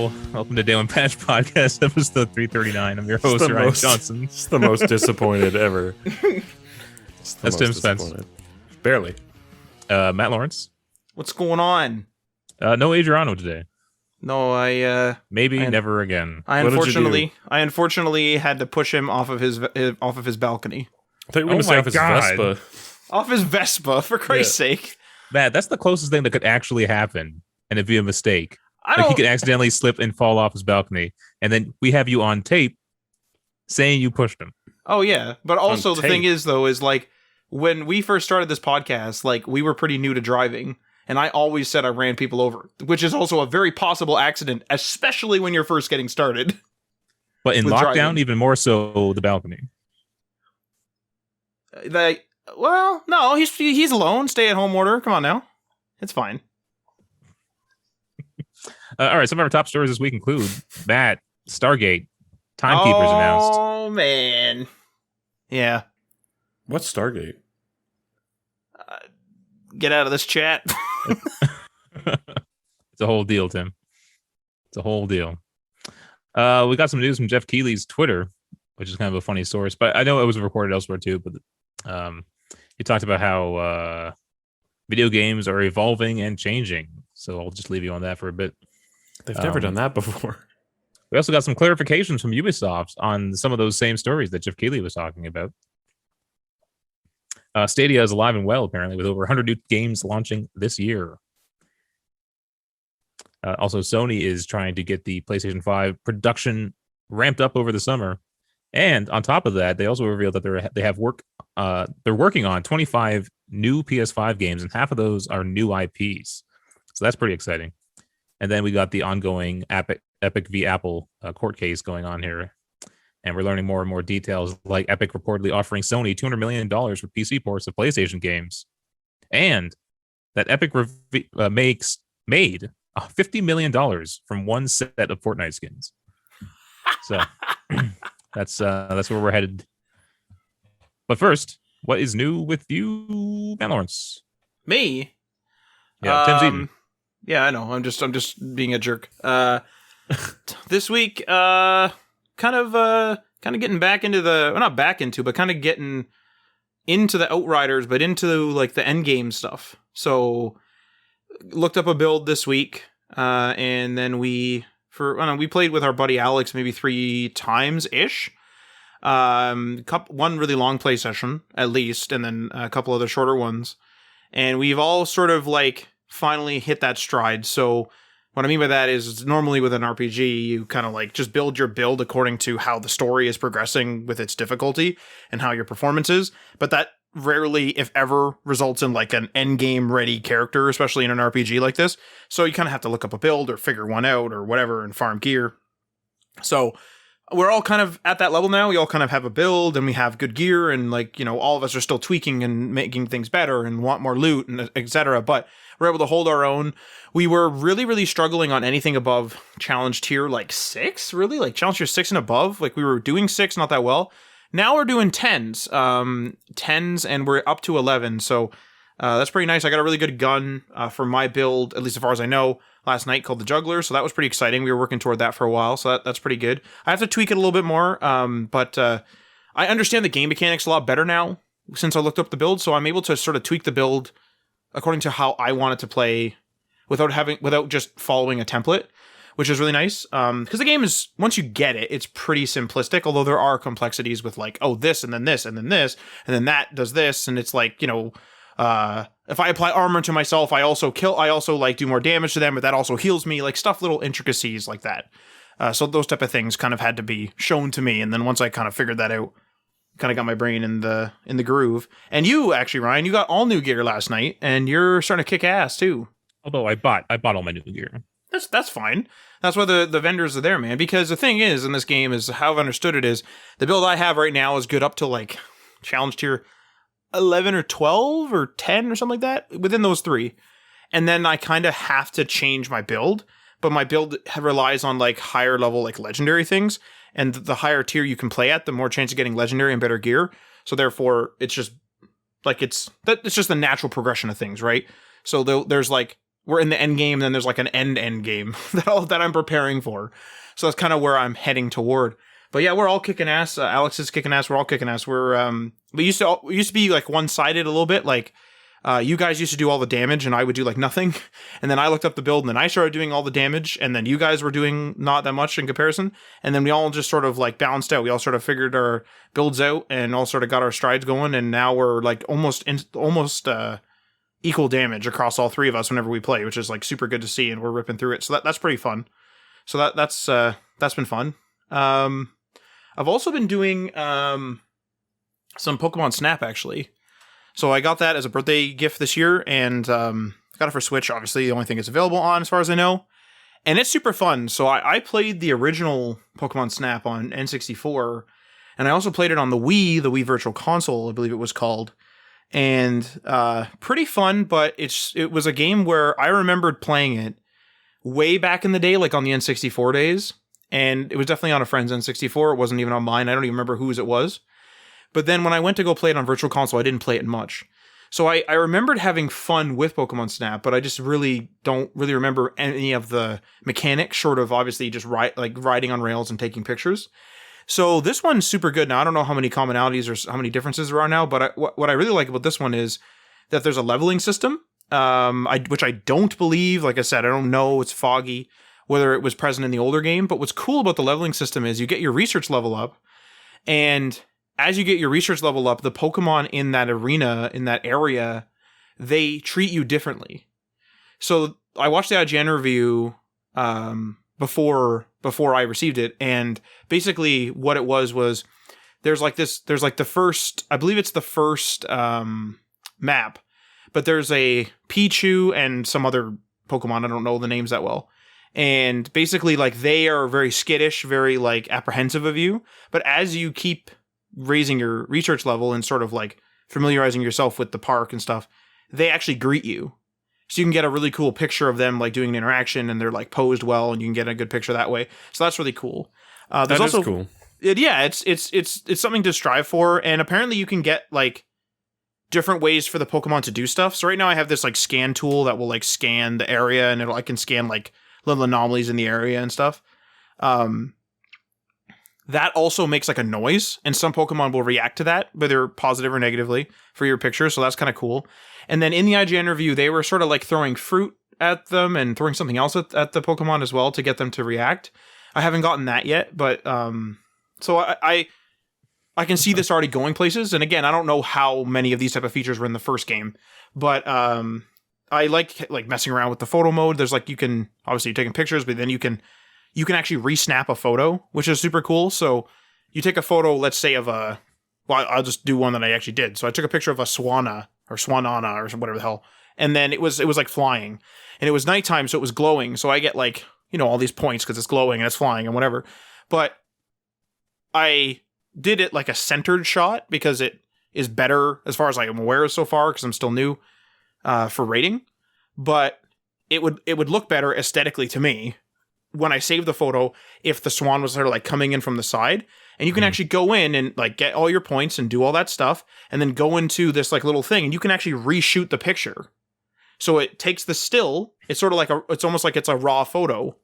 Hello. Welcome to Dale and Patch Podcast, episode 339. I'm your host, Ryan Johnson. It's the most disappointed ever. That's Tim Spence. Barely. Matt Lawrence. What's going on? No Adriano today. No, Maybe never again. I unfortunately had to push him off of his balcony. I thought you were going to say off his Vespa. Off his Vespa, for Christ's sake. Matt, that's the closest thing that could actually happen, and it'd be a mistake. He could accidentally slip and fall off his balcony, and then we have you on tape saying you pushed him. Oh, yeah. But also the thing is, though, is like, when we first started this podcast, like, we were pretty new to driving, and I always said I ran people over, which is also a very possible accident, especially when you're first getting started. But in lockdown, driving. Even more so the balcony. Well, no, he's alone. Stay-at-home order. Come on now. It's fine. All right, some of our top stories this week include Matt, Stargate, Timekeepers announced. Oh, man. Yeah. What's Stargate? Get out of this chat. It's a whole deal, Tim. It's a whole deal. We got some news from Jeff Keighley's Twitter, which is kind of a funny source, but I know it was recorded elsewhere too, but he talked about how video games are evolving and changing. So I'll just leave you on that for a bit. They've never done that before. We also got some clarifications from Ubisoft on some of those same stories that Jeff Keighley was talking about. Stadia is alive and well, apparently, with over 100 new games launching this year. Also, Sony is trying to get the PlayStation 5 production ramped up over the summer. And on top of that, they also revealed that they're working on 25 new PS5 games, and half of those are new IPs. So that's pretty exciting. And then we got the ongoing Epic v. Apple court case going on here. And we're learning more and more details, like Epic reportedly offering Sony $200 million for PC ports of PlayStation games. And that Epic made $50 million from one set of Fortnite skins. So that's where we're headed. But first, what is new with you, Matt Lawrence? Me? Yeah, Tim's eating. Yeah, I know. I'm just being a jerk. This week, kind of getting back into not back into, but kind of getting into the Outriders, but into like the endgame stuff. So looked up a build this week, and then we played with our buddy Alex maybe 3 times ish. One really long play session at least, and then a couple other shorter ones, and we've all sort of like finally hit that stride. So what I mean by that is normally with an RPG, you kind of like just build your build according to how the story is progressing with its difficulty and how your performance is. But that rarely, if ever, results in like an end game ready character, especially in an RPG like this. So you kind of have to look up a build or figure one out or whatever and farm gear. So we're all kind of at that level now. We all kind of have a build and we have good gear, and like, you know, all of us are still tweaking and making things better and want more loot and etc. But we're able to hold our own. We were really, really struggling on anything above challenge tier like 6, really, like challenge tier 6 and above. Like we were doing 6 not that well. Now we're doing 10s, and we're up to 11. So that's pretty nice. I got a really good gun for my build, at least as far as I know, last night, called the Juggler. So that was pretty exciting. We were working toward that for a while. So that's pretty good. I have to tweak it a little bit more. But I understand the game mechanics a lot better now since I looked up the build. So I'm able to sort of tweak the build according to how I want it to play without just following a template, which is really nice. Because the game is, once you get it, it's pretty simplistic, although there are complexities with like, oh, this, and then this, and then this, and then that does this. And it's like, you know, if I apply armor to myself, I also like do more damage to them, but that also heals me, like stuff, little intricacies like that. So those type of things kind of had to be shown to me. And then once I kind of figured that out, kind of got my brain in the groove. And you actually, Ryan, you got all new gear last night, and you're starting to kick ass too. Although I bought all my new gear. That's fine. That's why the vendors are there, man. Because the thing is, in this game, is how I've understood it is, the build I have right now is good up to like challenge tier 11 or 12 or 10 or something like that, within those 3. And then I kind of have to change my build, but my build relies on like higher level, like legendary things. And the higher tier you can play at, the more chance of getting legendary and better gear. So therefore, it's just like it's just the natural progression of things, right? So there's like we're in the end game, and then there's like an end game that I'm preparing for. So that's kind of where I'm heading toward. But yeah, we're all kicking ass. Alex is kicking ass. We're all kicking ass. We used to be like one-sided a little bit. Like you guys used to do all the damage, and I would do like nothing. And then I looked up the build, and then I started doing all the damage, and then you guys were doing not that much in comparison. And then we all just sort of like balanced out. We all sort of figured our builds out, and all sort of got our strides going. And now we're like almost equal damage across all three of us whenever we play, which is like super good to see. And we're ripping through it, so that's pretty fun. So that's been fun. I've also been doing some Pokemon Snap, actually. So I got that as a birthday gift this year, and got it for Switch, obviously, the only thing it's available on, as far as I know. And it's super fun. So I played the original Pokemon Snap on N64, and I also played it on the Wii Virtual Console, I believe it was called. And pretty fun, but it was a game where I remembered playing it way back in the day, like on the N64 days. And it was definitely on a friend's N64. It wasn't even on mine. I don't even remember whose it was. But then when I went to go play it on Virtual Console, I didn't play it much. So I remembered having fun with Pokemon Snap, but I just really don't really remember any of the mechanics, short of obviously just riding on rails and taking pictures. So this one's super good. Now, I don't know how many commonalities or how many differences there are now, but what I really like about this one is that there's a leveling system, which I don't believe, like I said, I don't know, it's foggy, whether it was present in the older game. But what's cool about the leveling system is you get your research level up, and as you get your research level up, the Pokemon in that arena, in that area, they treat you differently. So I watched the IGN review before I received it, and basically what it was there's the first, I believe it's the first map, but there's a Pichu and some other Pokemon, I don't know the names that well. And basically, like, they are very skittish, very, like, apprehensive of you. But as you keep raising your research level and sort of, like, familiarizing yourself with the park and stuff, they actually greet you. So you can get a really cool picture of them, like, doing an interaction, and they're, like, posed well, and you can get a good picture that way. So that's really cool. There's also cool. It's something to strive for, and apparently you can get, like, different ways for the Pokemon to do stuff. So right now I have this, like, scan tool that will, like, scan the area, and I can scan, like, little anomalies in the area and stuff. That also makes like a noise, and some Pokemon will react to that, whether positive or negatively, for your picture. So that's kind of cool. And then in the IGN review, they were sort of like throwing fruit at them and throwing something else at the Pokemon as well to get them to react. I haven't gotten that yet, but so I can see this already going places. And again, I don't know how many of these type of features were in the first game, but I like messing around with the photo mode. There's like, you can, obviously you're taking pictures, but then you can actually re-snap a photo, which is super cool. So you take a photo, let's say I'll just do one that I actually did. So I took a picture of a Swanna or whatever the hell. And then it was like flying, and it was nighttime. So it was glowing. So I get like, all these points because it's glowing and it's flying and whatever. But I did it like a centered shot because it is better as far as I am aware so far, because I'm still new. For rating, but it would look better aesthetically to me when I save the photo if the swan was sort of like coming in from the side, and you can actually go in and like get all your points and do all that stuff, and then go into this like little thing, and you can actually reshoot the picture. So it takes the still, it's sort of like it's almost like it's a raw photo,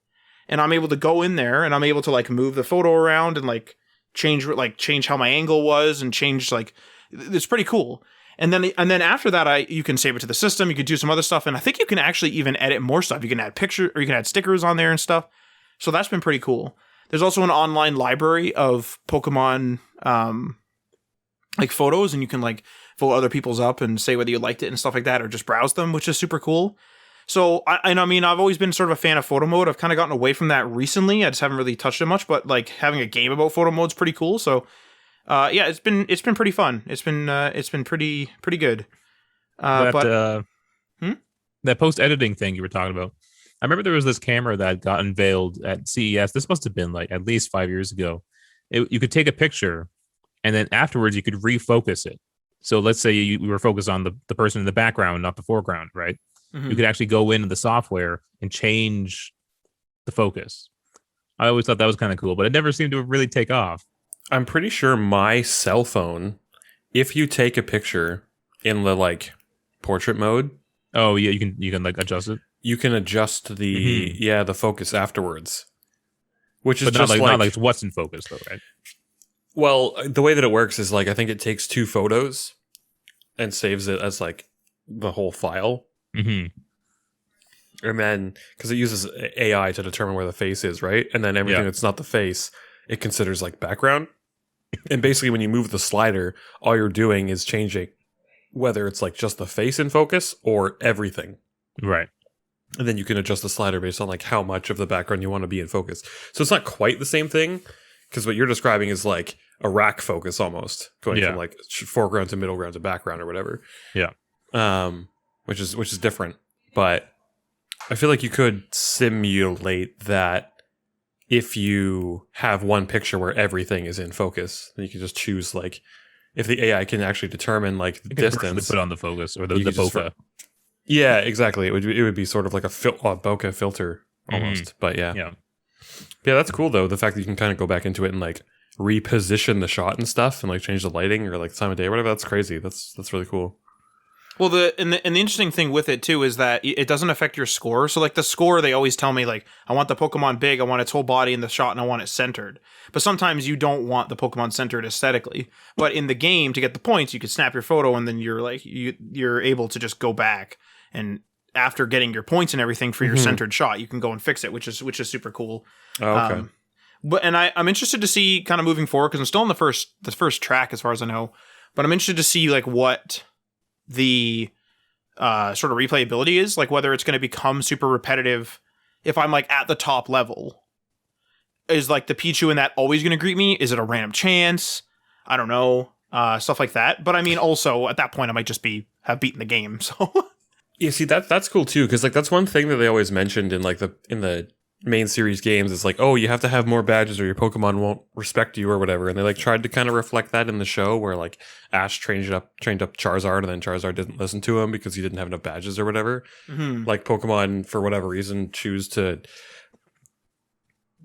and I'm able to go in there and I'm able to like move the photo around and like change how my angle was, and change, like, it's pretty cool. And then after that, you can save it to the system. You can do some other stuff, and I think you can actually even edit more stuff. You can add pictures, or you can add stickers on there and stuff. So that's been pretty cool. There's also an online library of Pokemon, like photos, and you can like vote other people's up and say whether you liked it and stuff like that, or just browse them, which is super cool. So I mean, I've always been sort of a fan of photo mode. I've kind of gotten away from that recently. I just haven't really touched it much, but like having a game about photo mode is pretty cool. So. Yeah, it's been pretty fun. It's been pretty good. That post editing thing you were talking about. I remember there was this camera that got unveiled at CES. This must have been like at least 5 years ago. You could take a picture, and then afterwards you could refocus it. So let's say you were focused on the person in the background, not the foreground, right? Mm-hmm. You could actually go into the software and change the focus. I always thought that was kind of cool, but it never seemed to really take off. I'm pretty sure my cell phone, if you take a picture in the like portrait mode. Oh yeah, you can like adjust it. you can adjust the focus afterwards, which is But just not like what's in focus though, right? well, the way that it works is like I think it takes 2 photos and saves it as like the whole file. Mm-hmm. And then, because it uses AI to determine where the face is, right? And then everything that's not the face, it considers like background. And basically, when you move the slider, all you're doing is changing whether it's like just the face in focus or everything. Right. And then you can adjust the slider based on like how much of the background you want to be in focus. So it's not quite the same thing, because what you're describing is like a rack focus almost, going from like foreground to middle ground to background or whatever. Yeah. Which is different, but I feel like you could simulate that if you have one picture where everything is in focus, then you can just choose like if the AI can actually determine like the distance, put on the focus or the bokeh. Yeah, exactly. It would be sort of like a bokeh filter almost. But yeah, that's cool though. The fact that you can kind of go back into it and like reposition the shot and stuff and like change the lighting or like the time of day or whatever. That's crazy. That's really cool. Well, the interesting thing with it too is that it doesn't affect your score. So like the score, they always tell me like, I want the Pokemon big, I want its whole body in the shot, and I want it centered. But sometimes you don't want the Pokemon centered aesthetically. But in the game, to get the points, you could snap your photo, and then you're like you're able to just go back, and after getting your points and everything for your centered shot, you can go and fix it, which is super cool. Oh, okay. But I'm interested to see kind of moving forward, because I'm still in the first track as far as I know. But I'm interested to see like what the sort of replayability is, like whether it's going to become super repetitive if I'm like at the top level. Is like the Pichu in that always going to greet me? Is it a random chance? I don't know. Stuff like that. But I mean, also at that point I might just have beaten the game. So yeah, see that's cool too, because like that's one thing that they always mentioned in like in the main series games. It's like, oh, you have to have more badges or your Pokemon won't respect you or whatever. And they like tried to kind of reflect that in the show, where like Ash trained up Charizard, and then Charizard didn't listen to him because he didn't have enough badges or whatever. Like Pokemon, for whatever reason, choose to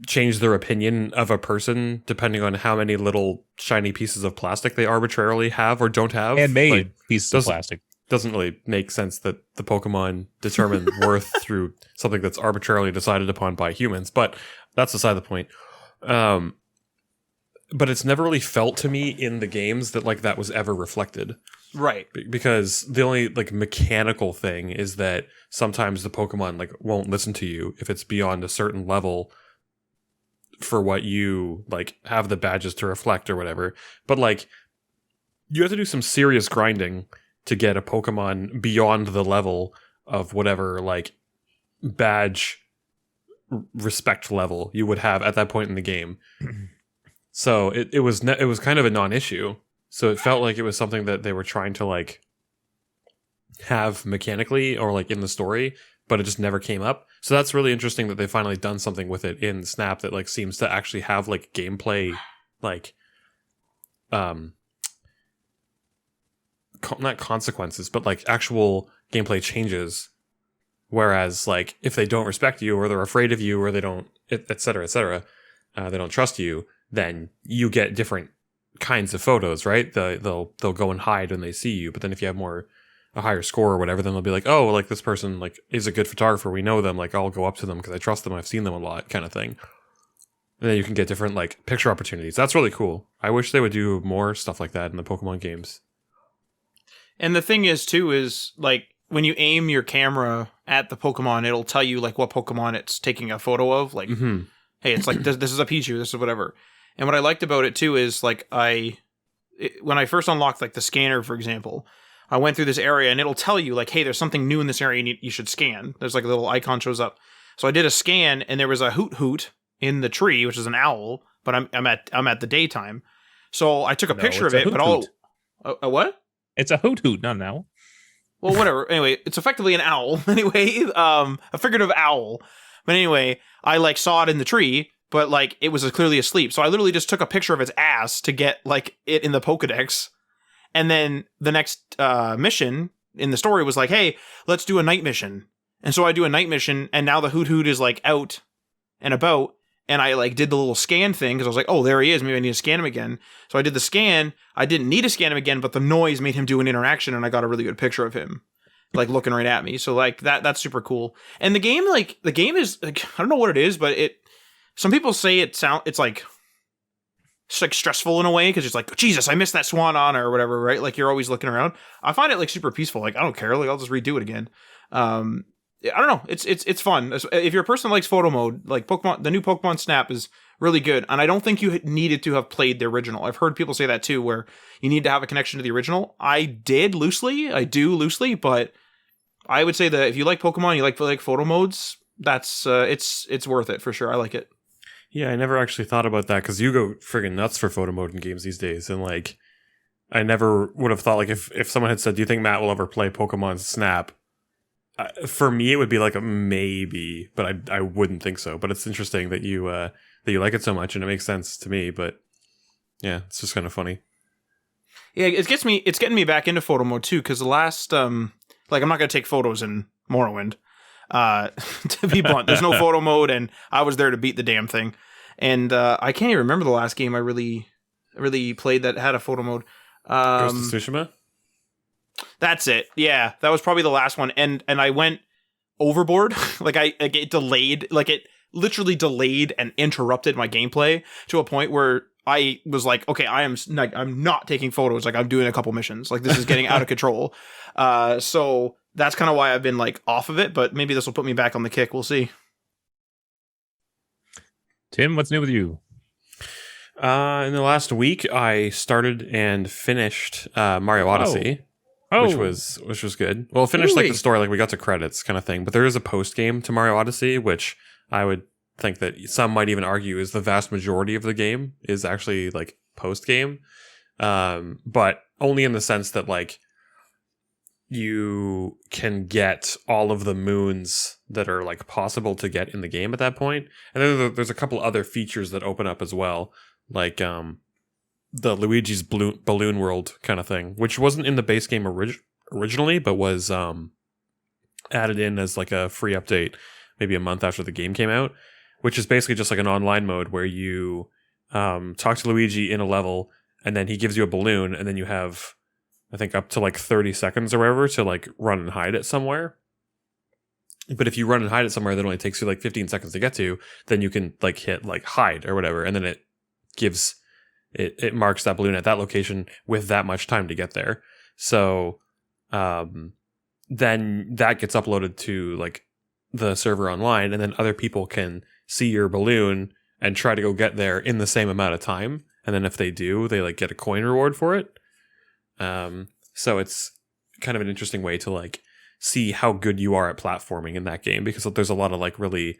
change their opinion of a person depending on how many little shiny pieces of plastic they arbitrarily have or don't have. Handmade like, pieces of plastic. Doesn't really make sense that the Pokemon determine worth through something that's arbitrarily decided upon by humans, but that's beside the point. But it's never really felt to me in the games that like that was ever reflected. Right. Because the only like mechanical thing is that sometimes the Pokemon like won't listen to you if it's beyond a certain level for what you like have the badges to reflect or whatever. But like you have to do some serious grinding to get a Pokemon beyond the level of whatever like badge respect level you would have at that point in the game. So it was kind of a non-issue. So it felt like it was something that they were trying to like have mechanically or like in the story, but it just never came up. So that's really interesting that they finally done something with it in Snap that like seems to actually have like gameplay like not consequences, but like actual gameplay changes. Whereas like if they don't respect you or they're afraid of you or they don't, et cetera, they don't trust you, then you get different kinds of photos, right? They'll go and hide when they see you. But then if you have a higher score or whatever, then they'll be like, oh, like this person like is a good photographer. We know them. Like I'll go up to them because I trust them. I've seen them a lot, kind of thing. And then you can get different like picture opportunities. That's really cool. I wish they would do more stuff like that in the Pokemon games. And the thing is, too, is like when you aim your camera at the Pokemon, it'll tell you like what Pokemon it's taking a photo of. Like, hey, it's like this is a Pichu, this is whatever. And what I liked about it too is like when I first unlocked like the scanner, for example, I went through this area and it'll tell you like, hey, there's something new in this area you should scan. There's like a little icon shows up. So I did a scan and there was a hoot in the tree, which is an owl, but I'm at the daytime. So I took a picture of it, but a what? It's a hoot, not an owl. Well, whatever. Anyway, it's effectively an owl. Anyway, a figurative owl. But anyway, I like saw it in the tree, but like it was clearly asleep. So I literally just took a picture of its ass to get like it in the Pokedex. And then the next mission in the story was like, hey, let's do a night mission. And so I do a night mission, and now the hoot is like out and about. And I like did the little scan thing because I was like, oh, there he is. Maybe I need to scan him again. So I did the scan. I didn't need to scan him again, but the noise made him do an interaction, and I got a really good picture of him. like looking right at me. So like that's super cool. And the game is like, I don't know what it is, but some people say it's like stressful in a way because it's like, Jesus, I missed that swan on or whatever, right? Like you're always looking around. I find it like super peaceful. Like I don't care. Like I'll just redo it again. I don't know. It's fun. If you're a person that likes photo mode, like Pokemon, the new Pokemon Snap is really good. And I don't think you needed to have played the original. I've heard people say that too, where you need to have a connection to the original. I do loosely, but I would say that if you like Pokemon, you like photo modes, that's it's worth it for sure. I like it. Yeah, I never actually thought about that because you go friggin' nuts for photo mode in games these days, and like I never would have thought like if someone had said, "Do you think Matt will ever play Pokemon Snap?" For me, it would be like a maybe, but I wouldn't think so. But it's interesting that you like it so much, and it makes sense to me. But yeah, it's just kind of funny. Yeah, it's getting me back into photo mode too. Because the last like I'm not gonna take photos in Morrowind. To be blunt, there's no photo mode, and I was there to beat the damn thing. And I can't even remember the last game I really played that had a photo mode. Ghost of Tsushima. That's it. Yeah, that was probably the last one, and I went overboard. Like it delayed, like it literally delayed and interrupted my gameplay to a point where I was like, okay, I'm not taking photos. Like I'm doing a couple missions. Like this is getting out of control. So that's kind of why I've been like off of it. But maybe this will put me back on the kick. We'll see. Tim, what's new with you? In the last week, I started and finished Mario Odyssey. Oh. Which was good. Well, finished like the story, like we got to credits kind of thing. But there is a post game to Mario Odyssey, which I would think that some might even argue is the vast majority of the game is actually like post game, but only in the sense that like you can get all of the moons that are like possible to get in the game at that point. And then there's a couple other features that open up as well, like the Luigi's Balloon World kind of thing, which wasn't in the base game originally, but was added in as like a free update maybe a month after the game came out, which is basically just like an online mode where you talk to Luigi in a level, and then he gives you a balloon, and then you have, I think, up to like 30 seconds or whatever to like run and hide it somewhere. But if you run and hide it somewhere that only takes you like 15 seconds to get to, then you can like hit like hide or whatever, and then it gives... It marks that balloon at that location with that much time to get there. So then that gets uploaded to like the server online, and then other people can see your balloon and try to go get there in the same amount of time. And then if they do, they like get a coin reward for it. So it's kind of an interesting way to like see how good you are at platforming in that game, because there's a lot of like really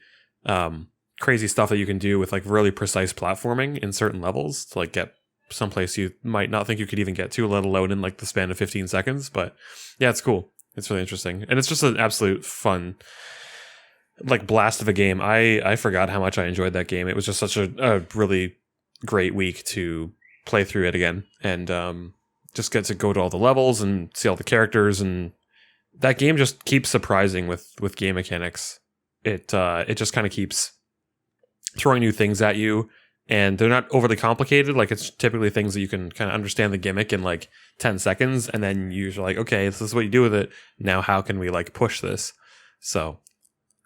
crazy stuff that you can do with like really precise platforming in certain levels to like get someplace you might not think you could even get to, let alone in like the span of 15 seconds. But yeah, it's cool. It's really interesting. And it's just an absolute fun, like blast of a game. I forgot how much I enjoyed that game. It was just such a really great week to play through it again and just get to go to all the levels and see all the characters. And that game just keeps surprising with game mechanics. It just kind of keeps throwing new things at you, and they're not overly complicated. Like it's typically things that you can kind of understand the gimmick in like 10 seconds, and then you're like, okay, this is what you do with it. Now how can we like push this? So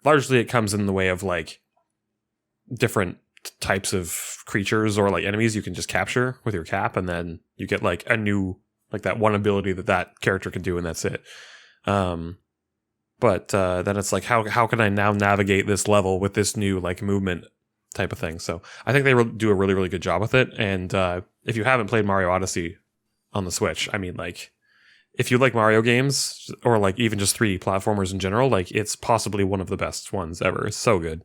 largely it comes in the way of like different types of creatures or like enemies you can just capture with your cap, and then you get like a new, like that one ability that character can do, and that's it. But then it's like, how can I now navigate this level with this new like movement type of thing? So I think they do a really, really good job with it. And if you haven't played Mario Odyssey on the Switch, I mean, like, if you like Mario games or like even just 3D platformers in general, like it's possibly one of the best ones ever. It's so good.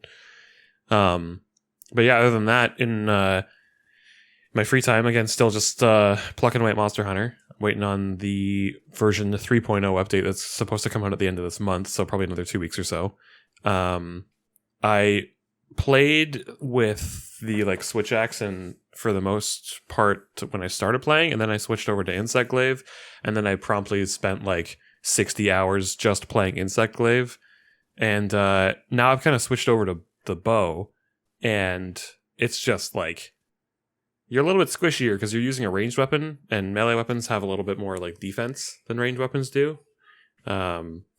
But yeah, other than that, in my free time, again, still just plucking away at Monster Hunter, waiting on the version 3.0 update that's supposed to come out at the end of this month, so probably another 2 weeks or so. I played with the like Switch axe and for the most part when I started playing, and then I switched over to Insect Glaive, and then I promptly spent like 60 hours just playing Insect Glaive, and now I've kind of switched over to the bow, and it's just like you're a little bit squishier because you're using a ranged weapon, and melee weapons have a little bit more like defense than ranged weapons do.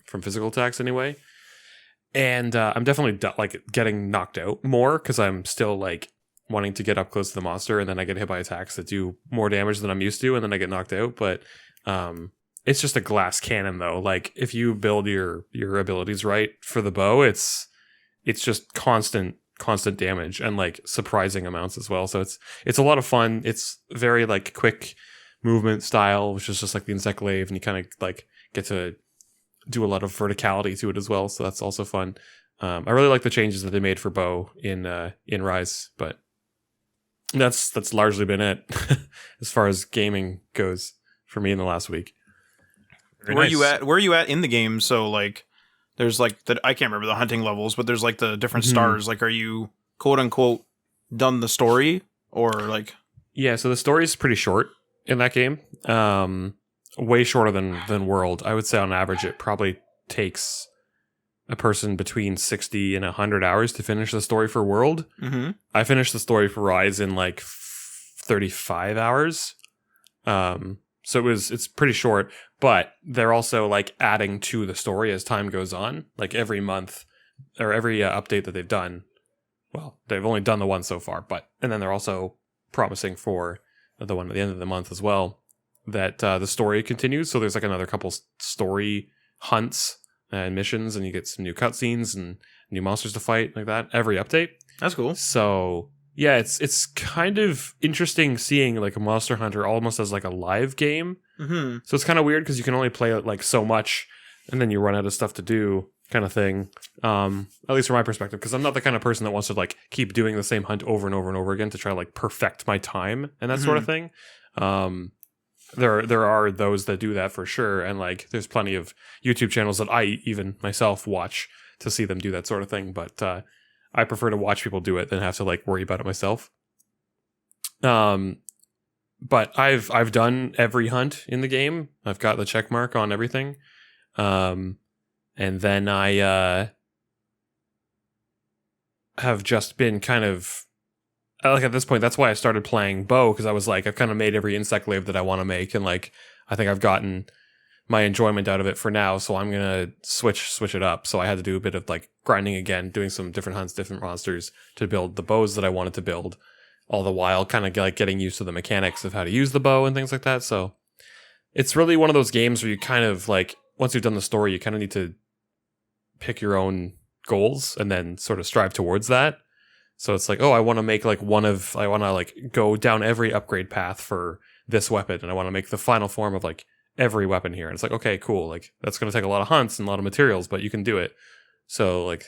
from physical attacks anyway. And I'm definitely like getting knocked out more because I'm still like wanting to get up close to the monster, and then I get hit by attacks that do more damage than I'm used to, and then I get knocked out. But it's just a glass cannon though. Like if you build your abilities right for the bow, it's just constant damage and like surprising amounts as well. So it's a lot of fun. It's very like quick movement style, which is just like the Insectlave, and you kind of like get to do a lot of verticality to it as well. So that's also fun. I really like the changes that they made for bow in Rise, but that's largely been it as far as gaming goes for me in the last week. Where are you at in the game? So like there's like I can't remember the hunting levels, but there's like the different stars. Like, are you quote unquote done the story, or like? Yeah, so the story is pretty short in that game. Way shorter than World. I would say on average it probably takes a person between 60 and 100 hours to finish the story for World. Mm-hmm. I finished the story for Rise in like 35 hours. So it's pretty short, but they're also like adding to the story as time goes on. Like every month or every update that they've done. Well, they've only done the one so far, and then they're also promising for the one at the end of the month as well, that the story continues. So there's like another couple story hunts and missions, and you get some new cutscenes and new monsters to fight like that every update. That's cool. So yeah, it's kind of interesting seeing like a Monster Hunter almost as like a live game. Mm-hmm. So it's kind of weird because you can only play it like so much, and then you run out of stuff to do, kind of thing. At least from my perspective, because I'm not the kind of person that wants to like keep doing the same hunt over and over and over again to try to like perfect my time and that sort of thing. There are those that do that for sure, and like there's plenty of YouTube channels that I even myself watch to see them do that sort of thing, but I prefer to watch people do it than have to like worry about it myself. But I've done every hunt in the game. I've got the check mark on everything. And then I have just been kind of like at this point, that's why I started playing bow, because I was like, I've kind of made every Insectlave that I want to make, and like I think I've gotten my enjoyment out of it for now, so I'm gonna switch it up. So I had to do a bit of like grinding again, doing some different hunts, different monsters to build the bows that I wanted to build, all the while kind of like getting used to the mechanics of how to use the bow and things like that. So it's really one of those games where you kind of like, once you've done the story, you kind of need to pick your own goals and then sort of strive towards that. So it's like, oh, I want to make like I want to like go down every upgrade path for this weapon, and I want to make the final form of like every weapon here. And it's like, okay, cool. Like that's going to take a lot of hunts and a lot of materials, but you can do it. So like,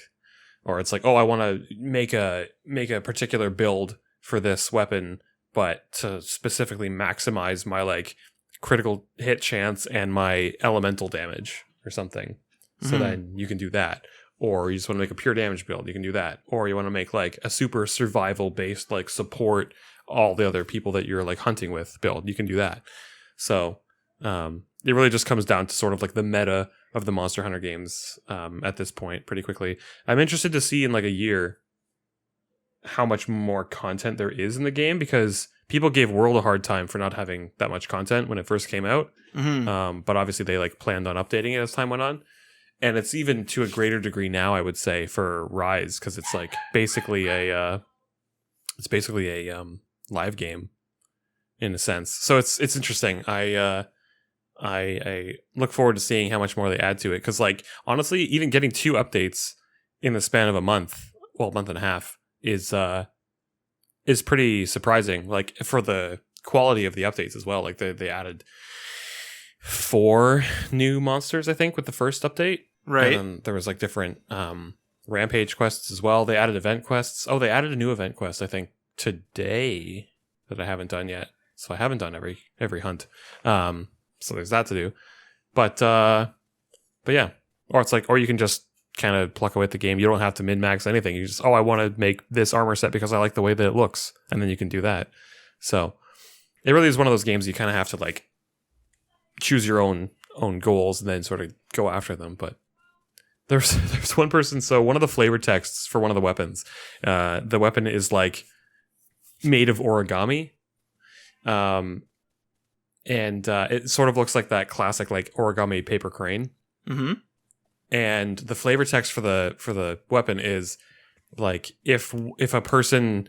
or it's like, oh, I want to make a particular build for this weapon, but to specifically maximize my like critical hit chance and my elemental damage or something. So then you can do that. Or you just want to make a pure damage build, you can do that. Or you want to make like a super survival based, like support all the other people that you're like hunting with build, you can do that. So it really just comes down to sort of like the meta of the Monster Hunter games at this point pretty quickly. I'm interested to see in like a year how much more content there is in the game, because people gave World a hard time for not having that much content when it first came out. But obviously they like planned on updating it as time went on. And it's even to a greater degree now, I would say, for Rise, because it's like basically a live game in a sense. So it's interesting. I look forward to seeing how much more they add to it, because like honestly, even getting 2 updates in the span of a month and a half is pretty surprising. Like for the quality of the updates as well. Like they added 4 new monsters, I think, with the first update. Right. And there was like different rampage quests as well. They added event quests. Oh, they added a new event quest, I think, today that I haven't done yet. So I haven't done every hunt. So there's that to do. But yeah. Or it's like, or you can just kind of pluck away at the game. You don't have to min-max anything. You just, I want to make this armor set because I like the way that it looks. And then you can do that. So it really is one of those games you kind of have to like choose your own goals and then sort of go after them. But there's one person, so one of the flavor texts for one of the weapons, the weapon is like made of origami. And it sort of looks like that classic like origami paper crane. and the flavor text for the weapon is like if a person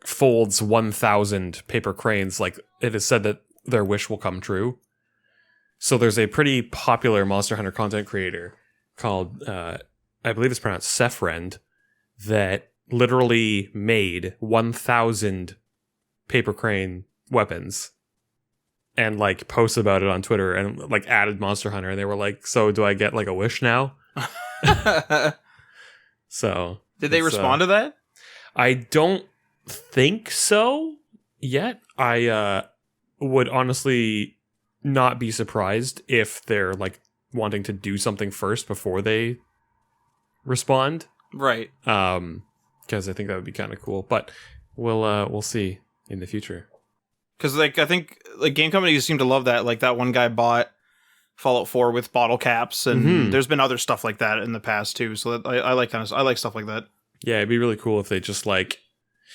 folds 1,000 paper cranes, like it is said that their wish will come true. So there's a pretty popular Monster Hunter content creator called I believe it's pronounced ScreenRant that literally made 1,000 paper crane weapons and like posted about it on Twitter and like added Monster Hunter, and they were like, so do I get like a wish now? So did they respond to that? I don't think so yet. I would honestly not be surprised if they're like wanting to do something first before they respond. Right. Because I think that would be kind of cool. But we'll see in the future. Because like I think like game companies seem to love that. Like that one guy bought Fallout 4 with bottle caps, and there's been other stuff like that in the past too. So that, I like stuff like that. Yeah, it'd be really cool if they just like,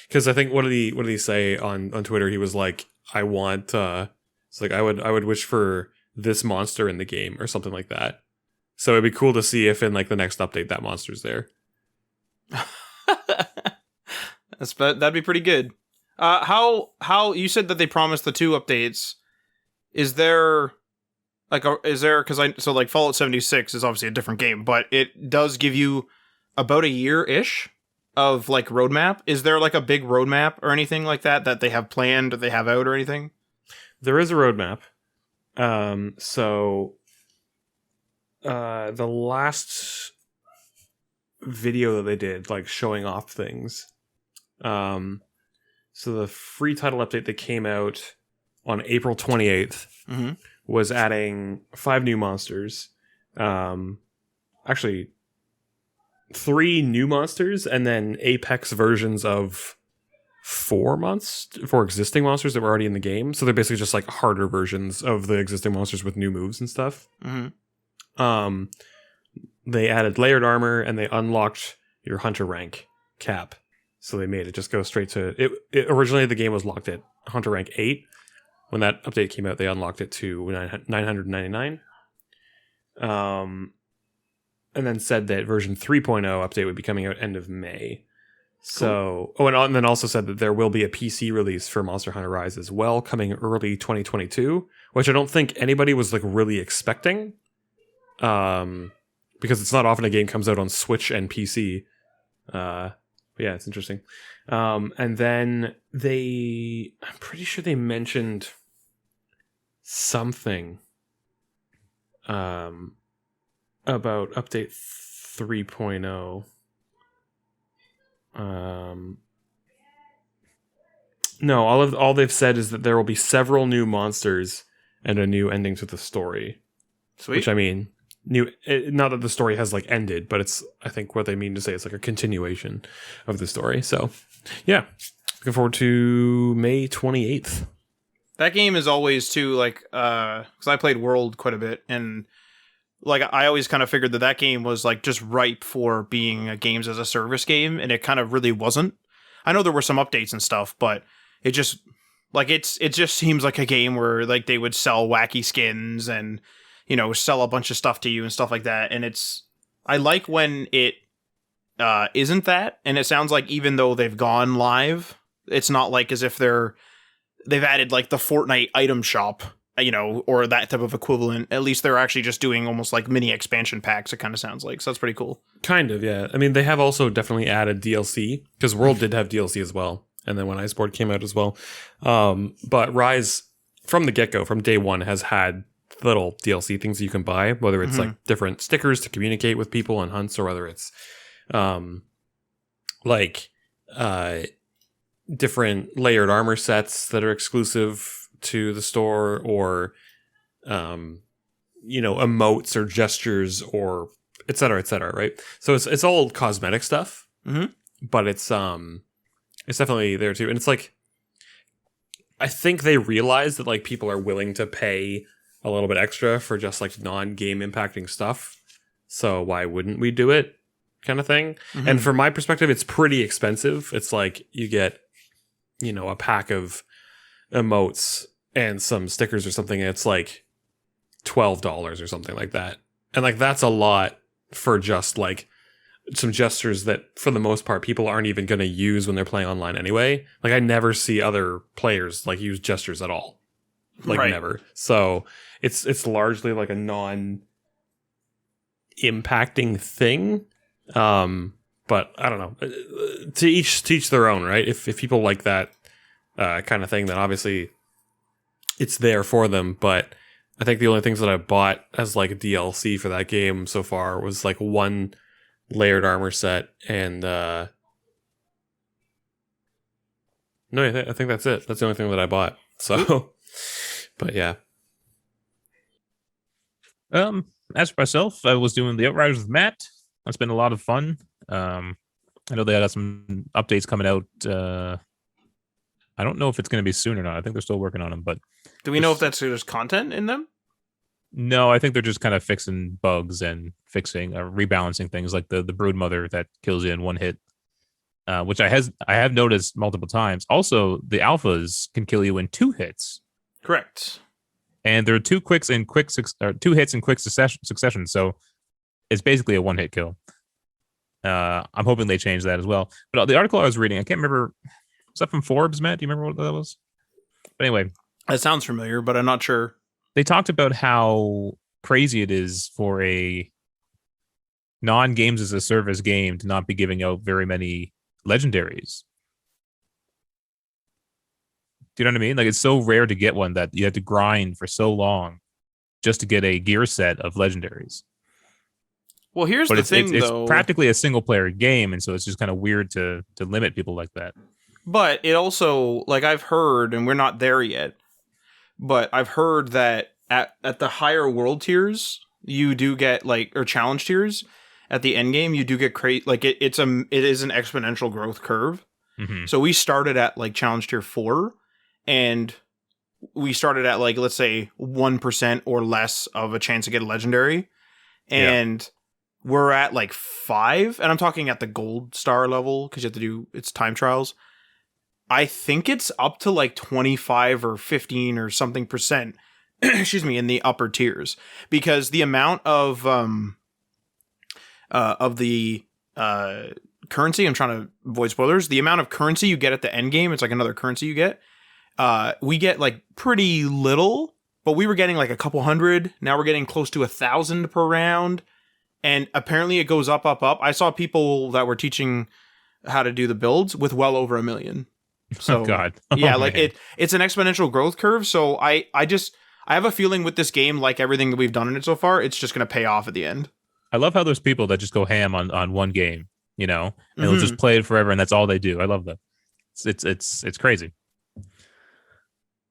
because I think what did he say on Twitter? He was like, I want it's like I would wish for this monster in the game or something like that. So it'd be cool to see if in like the next update that monster's there. That'd be pretty good. How you said that they promised the 2 updates? Is there because like Fallout 76 is obviously a different game, but it does give you about a year-ish of like roadmap. Is there like a big roadmap or anything like that they have planned, or they have out or anything? There is a roadmap. So the last video that they did, like showing off things. So the free title update that came out on April 28th was adding 5 new monsters. Actually, 3 new monsters, and then Apex versions of 4 existing monsters that were already in the game. So they're basically just like harder versions of the existing monsters with new moves and stuff. They added layered armor, and they unlocked your hunter rank cap. So they made it just go straight to it. Originally, the game was locked at hunter rank 8. When that update came out, they unlocked it to 999. And then said that version 3.0 update would be coming out end of May. So, and then also said that there will be a PC release for Monster Hunter Rise as well, coming early 2022, which I don't think anybody was like really expecting. Because it's not often a game comes out on Switch and PC. But yeah, it's interesting. And then I'm pretty sure they mentioned something about update 3.0. No, all they've said is that there will be several new monsters and a new ending to the story. Sweet. Which I mean, not that the story has like ended, but it's, I think what they mean to say is like a continuation of the story. So yeah, looking forward to May 28th. That game is always too like because I played World quite a bit, and like I always kind of figured that game was like just ripe for being a games as a service game, and it kind of really wasn't. I know there were some updates and stuff, but it just like it just seems like a game where like they would sell wacky skins and, you know, sell a bunch of stuff to you and stuff like that. And I like when it isn't that. And it sounds like even though they've gone live, it's not like as if they've added like the Fortnite item shop, you know, or that type of equivalent. At least they're actually just doing almost like mini expansion packs, it kind of sounds like. So that's pretty cool. Kind of, yeah. I mean, they have also definitely added DLC, because World did have DLC as well. And then when Iceboard came out as well. But Rise, from the get-go, from day one, has had little DLC things you can buy, whether it's like different stickers to communicate with people on hunts, or whether it's different layered armor sets that are exclusive to the store, or you know, emotes or gestures, or et cetera, right? So it's all cosmetic stuff, but it's definitely there too. And it's like, I think they realize that like people are willing to pay a little bit extra for just like non-game impacting stuff, so why wouldn't we do it, kind of thing. And from my perspective, it's pretty expensive. It's like you get, you know, a pack of emotes and some stickers or something, and it's like $12 or something like that. And like that's a lot for just like some gestures that for the most part people aren't even going to use when they're playing online anyway. Like I never see other players like use gestures at all. Like never. So it's largely like a non-impacting thing. But I don't know. To each their own, right? If people like that kind of thing, then obviously it's there for them. But I think the only things that I bought as like a DLC for that game so far was like one layered armor set and no, I think that's it. That's the only thing that I bought. So, but yeah. As for myself, I was doing the Outriders with Matt. That's been a lot of fun. I know they had some updates coming out. I don't know if it's going to be soon or not. I think they're still working on them. But do we know if there's content in them? No, I think they're just kind of fixing bugs and fixing rebalancing things like the brood mother that kills you in one hit, which I have noticed multiple times. Also, the alphas can kill you in 2 hits. Correct. And there are 2 hits in quick succession. So it's basically a 1-hit kill. I'm hoping they change that as well. But the article I was reading, I can't remember. Was that from Forbes, Matt? Do you remember what that was? But anyway. That sounds familiar, but I'm not sure. They talked about how crazy it is for a non-games as a service game to not be giving out very many legendaries. Do you know what I mean? Like, it's so rare to get one that you have to grind for so long just to get a gear set of legendaries. Well, here's the thing, though. It's practically a single-player game, and so it's just kind of weird to limit people like that. But it also, like I've heard, and we're not there yet, but I've heard that at the higher world tiers, you do get, like, or challenge tiers, at the end game, you do get like it is an exponential growth curve. Mm-hmm. So we started at like challenge tier 4, and we started at like, let's say 1% or less of a chance to get a legendary. And we're at like 5, and I'm talking at the gold star level because you have to do its time trials. I think it's up to like 25 or 15 or something percent, excuse me, in the upper tiers, because the amount of the currency, I'm trying to avoid spoilers, the amount of currency you get at the end game, it's like another currency you get. We get like pretty little, but we were getting like a couple hundred. Now we're getting close to 1,000 per round. And apparently it goes up, up, up. I saw people that were teaching how to do the builds with well over 1 million. So, oh God. Yeah, like it's an exponential growth curve. So I have a feeling with this game, like everything that we've done in it so far, it's just going to pay off at the end. I love how there's people that just go ham on one game, you know, and they'll just play it forever, and that's all they do. I love that. It's crazy.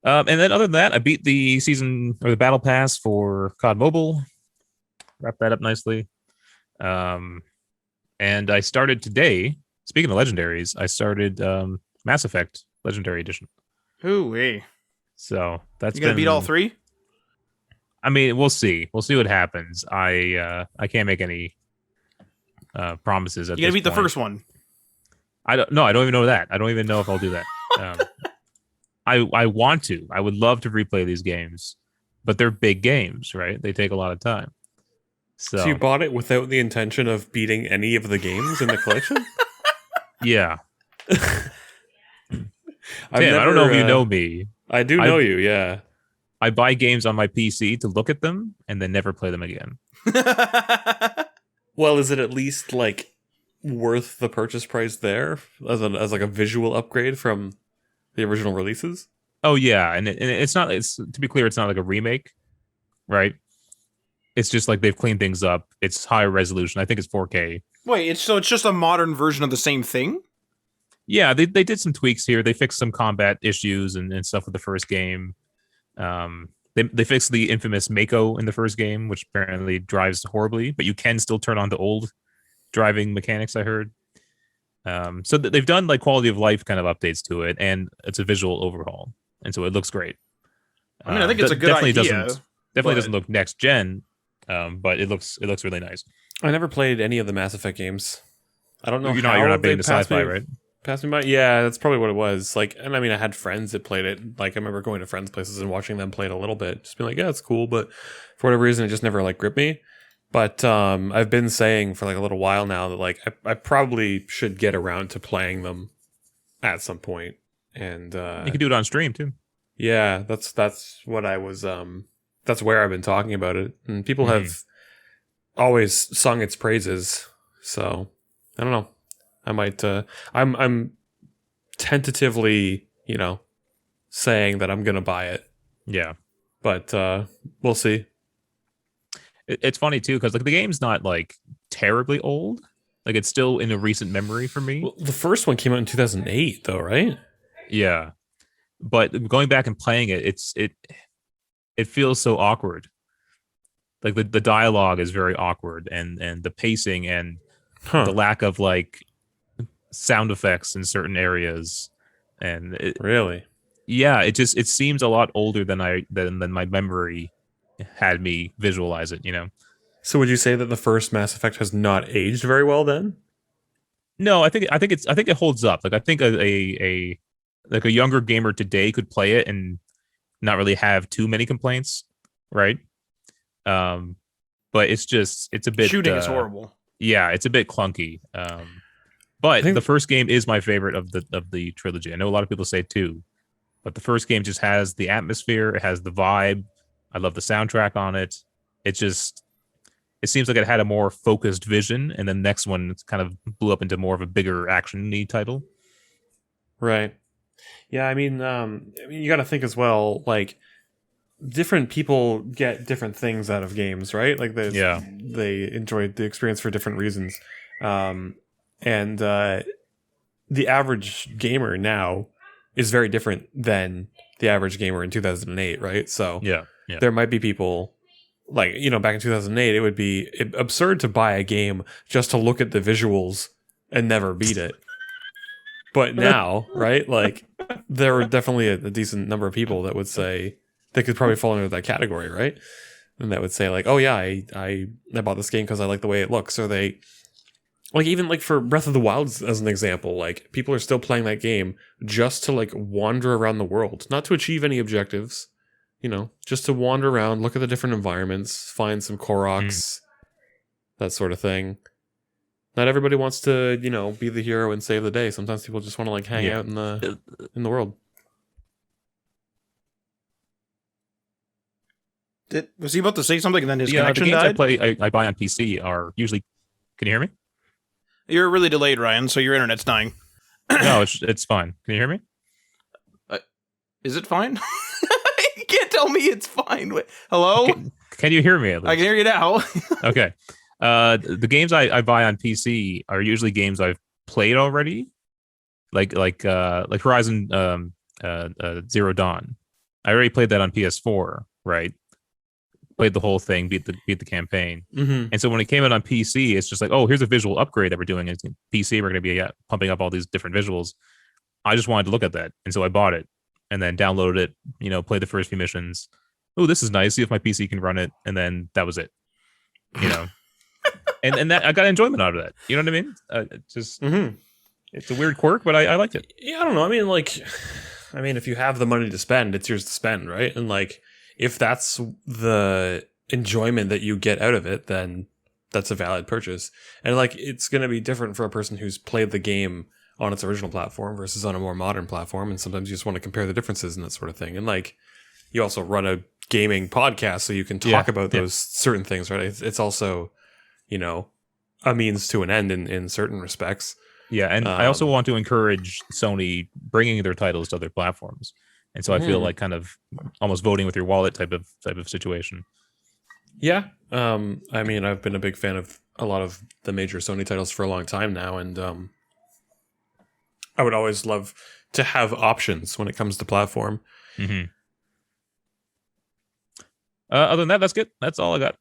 And then other than that, I beat the season or the battle pass for COD Mobile. Wrapped that up nicely. And I started today. Speaking of legendaries, I started Mass Effect Legendary Edition. Ooh-wee. So that's you gonna beat all 3? I mean, we'll see. We'll see what happens. I can't make any promises. You gotta beat the first one. I don't even know that. I don't even know if I'll do that. I want to. I would love to replay these games, but they're big games, right? They take a lot of time. So you bought it without the intention of beating any of the games in the collection? Yeah. Tim, I don't know if you know me. I do know you, yeah. I buy games on my PC to look at them and then never play them again. Well, is it at least like worth the purchase price there as like a visual upgrade from the original releases? Oh yeah, and it's not. It's, to be clear, it's not like a remake, right? It's just like they've cleaned things up. It's higher resolution. I think it's 4K. Wait, it's just a modern version of the same thing? Yeah, they did some tweaks here. They fixed some combat issues and stuff with the first game. They fixed the infamous Mako in the first game, which apparently drives horribly, but you can still turn on the old driving mechanics, I heard. So they've done like quality of life kind of updates to it, and it's a visual overhaul, and so it looks great. I mean, I think it's a good idea. Definitely doesn't look next gen, but it looks really nice. I never played any of the Mass Effect games. I don't know. You're not big into sci-fi, right? Passed me by. Yeah, that's probably what it was. Like, and I mean, I had friends that played it. Like, I remember going to friends' places and watching them play it a little bit, just being like, yeah, it's cool, but for whatever reason, it just never like gripped me. But I've been saying for like a little while now that like I probably should get around to playing them at some point. And You can do it on stream too. yeah, that's what I was that's where I've been talking about it. And people have always sung its praises. So I don't know. I might I'm tentatively, saying that I'm gonna buy it. Yeah. But we'll see. It's funny too because like the game's not like terribly old. Like it's still in a recent memory for me. Well, the first one came out in 2008, though, right? Yeah, but going back and playing it, it feels so awkward. Like the dialogue is very awkward, and the pacing and the lack of like sound effects in certain areas, and really, yeah, it seems a lot older than my memory had me visualize it. So would you say that the first Mass Effect has not aged very well then? No, I think it holds up. Like I think a like a younger gamer today could play it and not really have too many complaints, right? But it's a bit shooting is horrible. Yeah, it's a bit clunky. But the first game is my favorite of the trilogy. I know a lot of people say two, but the first game just has the atmosphere, it has the vibe. I love the soundtrack on it. It seems like it had a more focused vision, and the next one kind of blew up into more of a bigger action-y title. Right. Yeah, I mean, you got to think as well, like, different people get different things out of games, right? Like, they enjoy the experience for different reasons. And the average gamer now is very different than the average gamer in 2008, right? So yeah. There might be people... Like, back in 2008, it would be absurd to buy a game just to look at the visuals and never beat it. But now, right, like, there are definitely a decent number of people that would say they could probably fall into that category, right? And that would say, like, oh, yeah, I bought this game because I like the way it looks. Or they, like, even, like, for Breath of the Wild, as an example, like, people are still playing that game just to, like, wander around the world, not to achieve any objectives. Just to wander around, look at the different environments, find some Koroks, that sort of thing. Not everybody wants to, be the hero and save the day. Sometimes people just want to like hang out in the world. Was he about to say something and then his connection the games died? I buy on PC are usually. Can you hear me? You're really delayed, Ryan, so your internet's dying. No, it's fine. Can you hear me? Is it fine? You can't tell me it's fine. Hello? Can you hear me at least? I can hear you now. Okay. The games I buy on PC are usually games I've played already, like Horizon Zero Dawn. I already played that on PS4, right? Played the whole thing, beat the campaign, and so when it came out on PC, it's just like, oh, here's a visual upgrade that we're doing. It's PC, we're going to be pumping up all these different visuals. I just wanted to look at that, and so I bought it. And then downloaded it, played the first few missions. Oh, this is nice. See if my PC can run it. And then that was it. And that I got enjoyment out of that. You know what I mean? It's a weird quirk, but I liked it. Yeah, I don't know. I mean, if you have the money to spend, it's yours to spend, right? And like, if that's the enjoyment that you get out of it, then that's a valid purchase. And like, it's going to be different for a person who's played the game on its original platform versus on a more modern platform, and sometimes you just want to compare the differences and that sort of thing. And like, you also run a gaming podcast, so you can talk about those certain things, right? It's also, a means to an end in certain respects. Yeah, and I also want to encourage Sony bringing their titles to other platforms, and so I feel like kind of almost voting with your wallet type of situation. Yeah, I mean, I've been a big fan of a lot of the major Sony titles for a long time now, and I would always love to have options when it comes to platform. Other than that, that's good. That's all I got.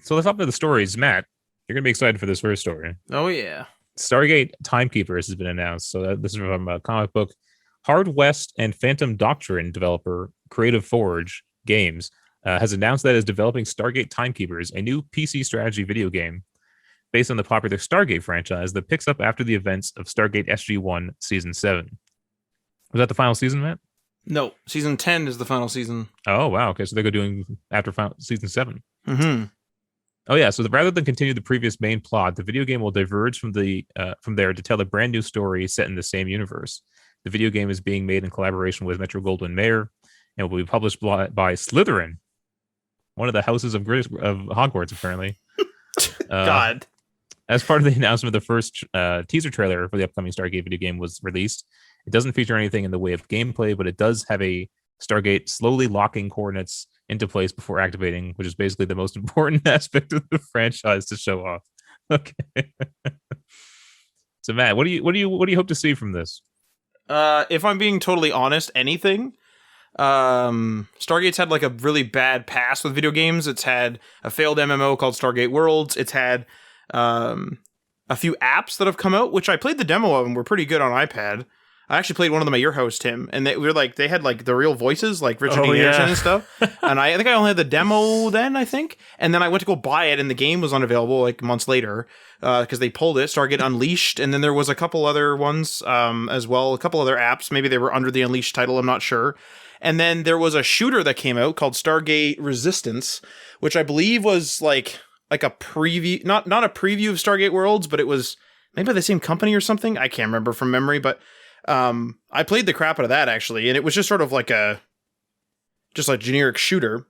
So let's hop into the stories. Matt, you're going to be excited for this first story. Oh, yeah. Stargate Timekeepers has been announced. So this is from Comicbook. Hard West and Phantom Doctrine developer Creative Forge Games has announced that it is developing Stargate Timekeepers, a new PC strategy video game based on the popular Stargate franchise that picks up after the events of Stargate SG-1 Season 7. Was that the final season, Matt? No, Season 10 is the final season. Oh, wow. Okay, so they're doing after Season 7. Oh yeah, so rather than continue the previous main plot, the video game will diverge from there to tell a brand new story set in the same universe. The video game is being made in collaboration with Metro-Goldwyn-Mayer and will be published by Slytherin, one of the houses of Hogwarts, apparently. God. As part of the announcement, the first teaser trailer for the upcoming Stargate video game was released. It doesn't feature anything in the way of gameplay, but it does have a Stargate slowly locking coordinates into place before activating, which is basically the most important aspect of the franchise to show off. Okay. So Matt, what do you hope to see from this? If I'm being totally honest, anything. Stargate's had like a really bad past with video games. It's had a failed MMO called Stargate Worlds. It's had a few apps that have come out, which I played the demo of and were pretty good on iPad. I actually played one of them at your house, Tim, and they had like the real voices, like Richard Dean Anderson and stuff. And I think I only had the demo then, I think. And then I went to go buy it, and the game was unavailable like months later because they pulled it. Stargate Unleashed, and then there was a couple other ones as well, a couple other apps. Maybe they were under the Unleashed title, I'm not sure. And then there was a shooter that came out called Stargate Resistance, which I believe was like a preview, not a preview of Stargate Worlds, but it was maybe the same company or something. I can't remember from memory, but I played the crap out of that actually, and it was just sort of like just like generic shooter.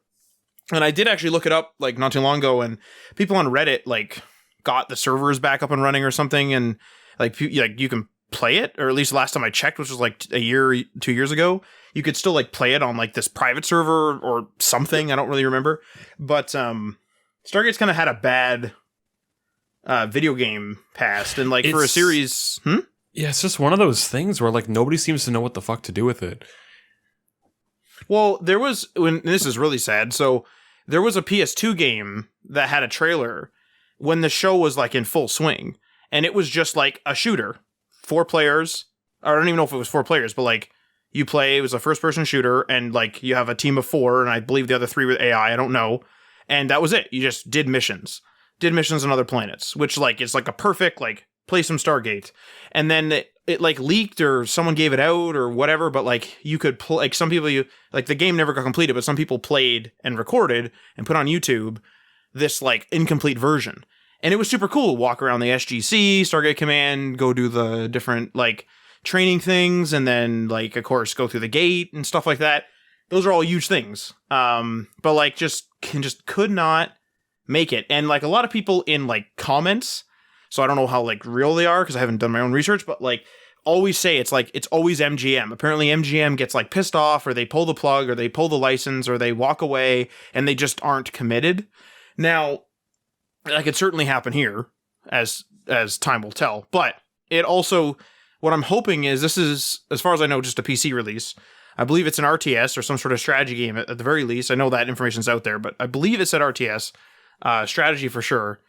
And I did actually look it up like not too long ago, and people on Reddit like got the servers back up and running or something, and like you can play it, or at least last time I checked, which was like 2 years ago, you could still like play it on like this private server or something. I don't really remember, but Stargate's kind of had a bad video game past, and like for a series. Yeah, it's just one of those things where like nobody seems to know what the fuck to do with it. Well, this is really sad. So there was a PS2 game that had a trailer when the show was like in full swing, and it was just like a shooter, 4 players. I don't even know if it was 4 players, but like you play, it was a first person shooter, and like you have a team of 4, and I believe the other 3 were AI. I don't know. And that was it. You just did missions on other planets, which like is like a perfect like play some Stargate. And then it like leaked, or someone gave it out or whatever, but like you could play, like some people, like the game never got completed, but some people played and recorded and put on YouTube this like incomplete version. And it was super cool. Walk around the SGC, Stargate Command, go do the different like training things, and then like of course go through the gate and stuff like that. Those are all huge things. But like just could not make it. And like a lot of people in like comments, so I don't know how like real they are because I haven't done my own research, but like always say it's always MGM. Apparently MGM gets like pissed off, or they pull the plug, or they pull the license, or they walk away, and they just aren't committed. Now, that could certainly happen here as time will tell. But it also, what I'm hoping is, this is, as far as I know, just a PC release. I believe it's an RTS or some sort of strategy game at the very least. I know that information's out there, but I believe it said RTS, strategy for sure,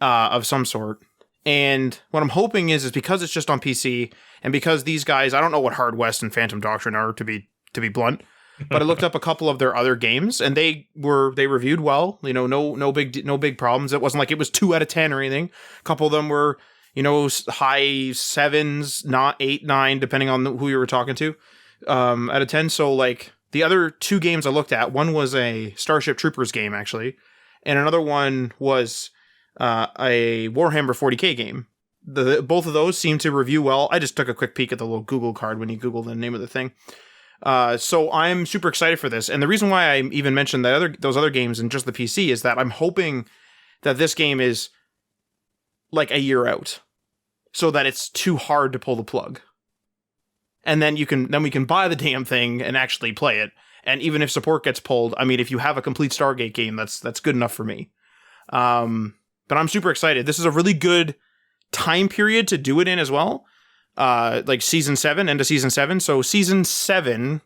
of some sort. And what I'm hoping is because it's just on PC, and because these guys, I don't know what Hard West and Phantom Doctrine are, to be blunt, but I looked up a couple of their other games, and they reviewed well. You know, no big problems. It wasn't like it was 2 out of 10 or anything. A couple of them were, you know, high 7s, not 8, 9, depending on who you were talking to, out of 10. So like the other 2 games I looked at, one was a Starship Troopers game actually, and another one was a Warhammer 40k game. Both of those seem to review well. I just took a quick peek at the little Google card when you Google the name of the thing. So I'm super excited for this. And the reason why I even mentioned those other games and just the PC is that I'm hoping that this game is like a year out, so that it's too hard to pull the plug. And then we can buy the damn thing and actually play it. And even if support gets pulled, I mean, if you have a complete Stargate game, that's good enough for me. But I'm super excited. This is a really good time period to do it in as well. Like season 7, end of season 7. So season 7,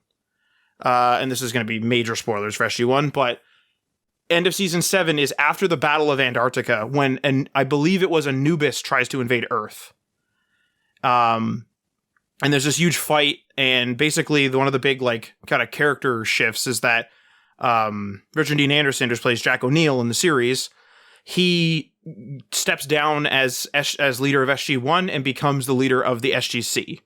and this is going to be major spoilers for SG1, but end of season 7 is after the Battle of Antarctica, when I believe it was Anubis tries to invade Earth. And there's this huge fight, and basically one of the big like kind of character shifts is that Richard Dean Anderson, who plays Jack O'Neill in the series, he steps down as leader of SG1 and becomes the leader of the SGC.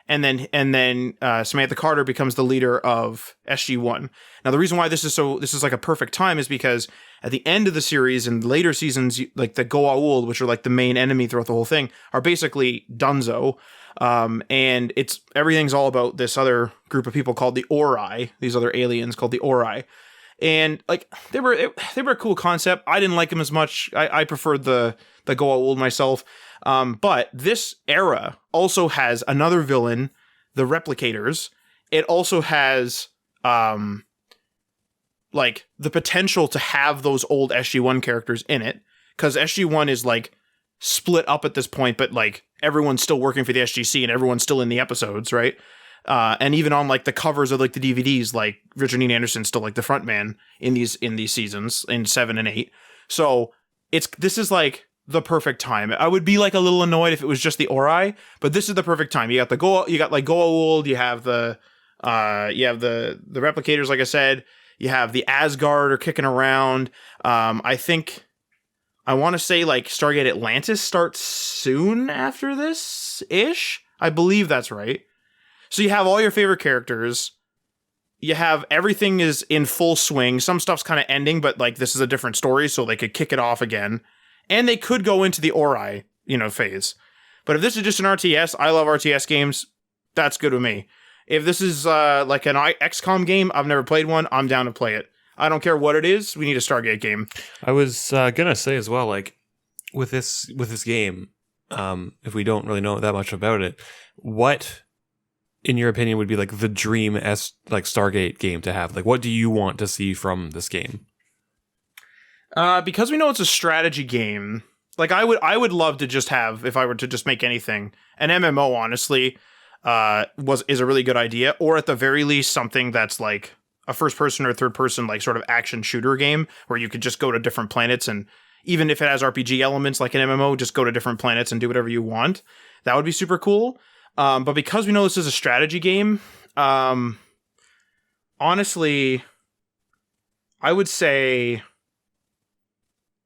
and then Samantha Carter becomes the leader of SG-1. Now, the reason why this is like a perfect time is because at the end of the series and later seasons, like the Goa'uld, which are like the main enemy throughout the whole thing, are basically Dunzo. And everything's all about this other group of people called the Ori, these other aliens called the Ori. And like they were a cool concept. I didn't like them as much. I preferred the Goa'uld myself. But this era also has another villain, the Replicators. It also has like the potential to have those old SG-1 characters in it, because SG-1 is like split up at this point, but like everyone's still working for the SGC and everyone's still in the episodes, right? And even on like the covers of like the DVDs, like Richard Dean Anderson's still like the front man in these seasons in 7 and 8. So this is like the perfect time. I would be like a little annoyed if it was just the Ori, but this is the perfect time. You got like Goa'uld, you have the Replicators, like I said, you have the Asgard are kicking around. I want to say like Stargate Atlantis starts soon after this ish. I believe that's right. So you have all your favorite characters. You have everything is in full swing. Some stuff's kind of ending, but like this is a different story, so they could kick it off again. And they could go into the Ori, phase. But if this is just an RTS, I love RTS games. That's good with me. If this is like an XCOM game, I've never played one. I'm down to play it. I don't care what it is. We need a Stargate game. I was gonna say as well, like with this game, if we don't really know that much about it, what, in your opinion, would be like the dream Stargate game to have? Like, what do you want to see from this game? Because we know it's a strategy game. Like I would love to just have, if I were to just make anything, an MMO. Honestly, is a really good idea, or at the very least something that's like a first person or third person like sort of action shooter game where you could just go to different planets, and even if it has RPG elements like an MMO, just go to different planets and do whatever you want. That would be super cool. But because we know this is a strategy game, honestly, I would say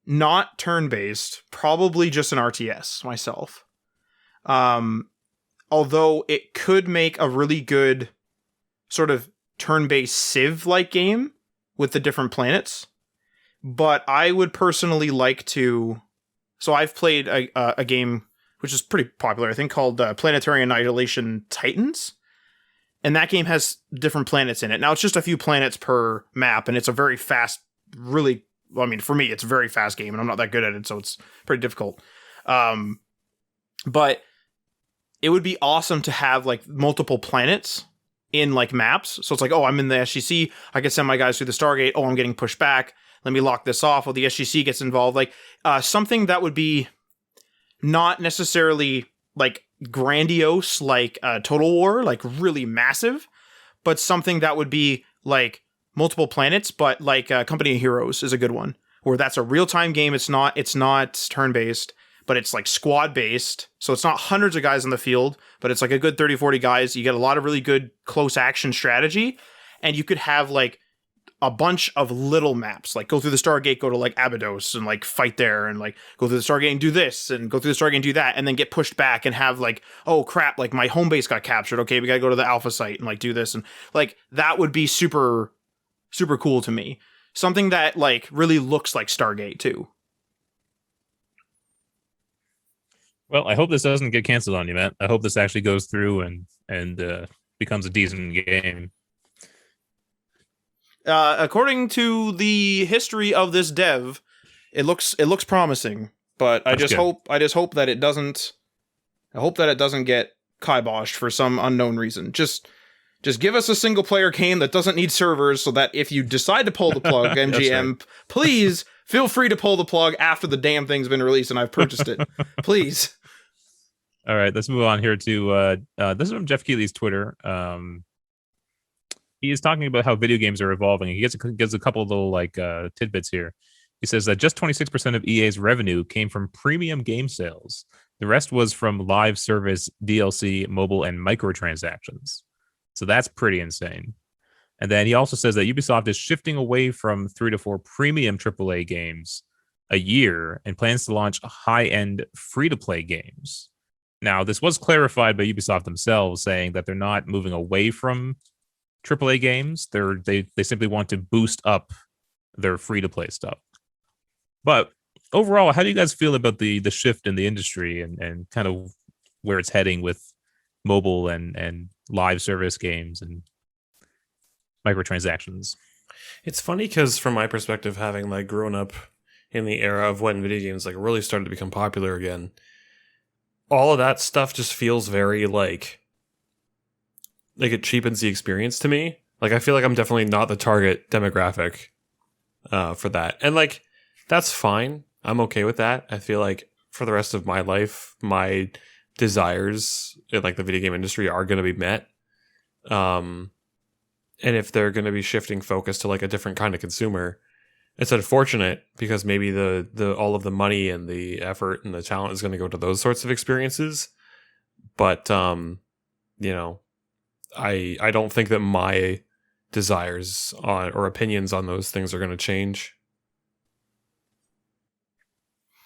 not turn-based, probably just an RTS myself. Although it could make a really good sort of turn-based Civ-like game with the different planets. But I would personally like to... So I've played a game which is pretty popular, I think, called Planetary Annihilation Titans. And that game has different planets in it. Now, it's just a few planets per map, and it's a very fast, really... Well, I mean, for me, it's a very fast game, and I'm not that good at it, so it's pretty difficult. But it would be awesome to have, like, multiple planets in, like, maps. So it's like, oh, I'm in the SGC. I can send my guys through the Stargate. Oh, I'm getting pushed back. Let me lock this off while the SGC gets involved. Like, something that would be not necessarily, like, grandiose, like Total War, like, really massive, but something that would be, like, multiple planets, but like Company of Heroes is a good one, where that's a real-time game. It's not turn-based, but it's like squad-based. So it's not hundreds of guys on the field, but it's like a good 30, 40 guys. You get a lot of really good close action strategy, and you could have like a bunch of little maps, like go through the Stargate, go to like Abydos and like fight there, and like go through the Stargate and do this, and go through the Stargate and do that, and then get pushed back and have like, oh crap, like my home base got captured. Okay, we gotta go to the Alpha site and like do this, and like that would be super cool to me. Something that like really looks like Stargate too. Well, I hope this doesn't get canceled on you, Matt. I hope this actually goes through and becomes a decent game. According to the history of this dev, it looks promising, but I just hope that it doesn't. I hope that it doesn't get kiboshed for some unknown reason. Just give us a single player game that doesn't need servers, so that if you decide to pull the plug, MGM, right, please feel free to pull the plug after the damn thing's been released and I've purchased it. Please. All right, let's move on here to this is from Jeff Keighley's Twitter. He is talking about how video games are evolving. He gives a couple of little like tidbits here. He says that just 26% of EA's revenue came from premium game sales. The rest was from live service, DLC, mobile, and microtransactions. So that's pretty insane. And then he also says that Ubisoft is shifting away from 3 to 4 premium AAA games a year and plans to launch high-end free-to-play games. Now, this was clarified by Ubisoft themselves, saying that they're not moving away from AAA games. They simply want to boost up their free-to-play stuff. But overall, how do you guys feel about the shift in the industry and kind of where it's heading with mobile and live service games and microtransactions? It's funny because from my perspective, having like grown up in the era of when video games like really started to become popular again, all of that stuff just feels very like it cheapens the experience to me. Like I feel like I'm definitely not the target demographic for that, and like that's fine. I'm okay with that. I feel like for the rest of my life, my desires in like the video game industry are going to be met. And if they're going to be shifting focus to like a different kind of consumer, it's unfortunate because maybe the all of the money and the effort and the talent is going to go to those sorts of experiences. But you know, I don't think that my desires on or opinions on those things are going to change.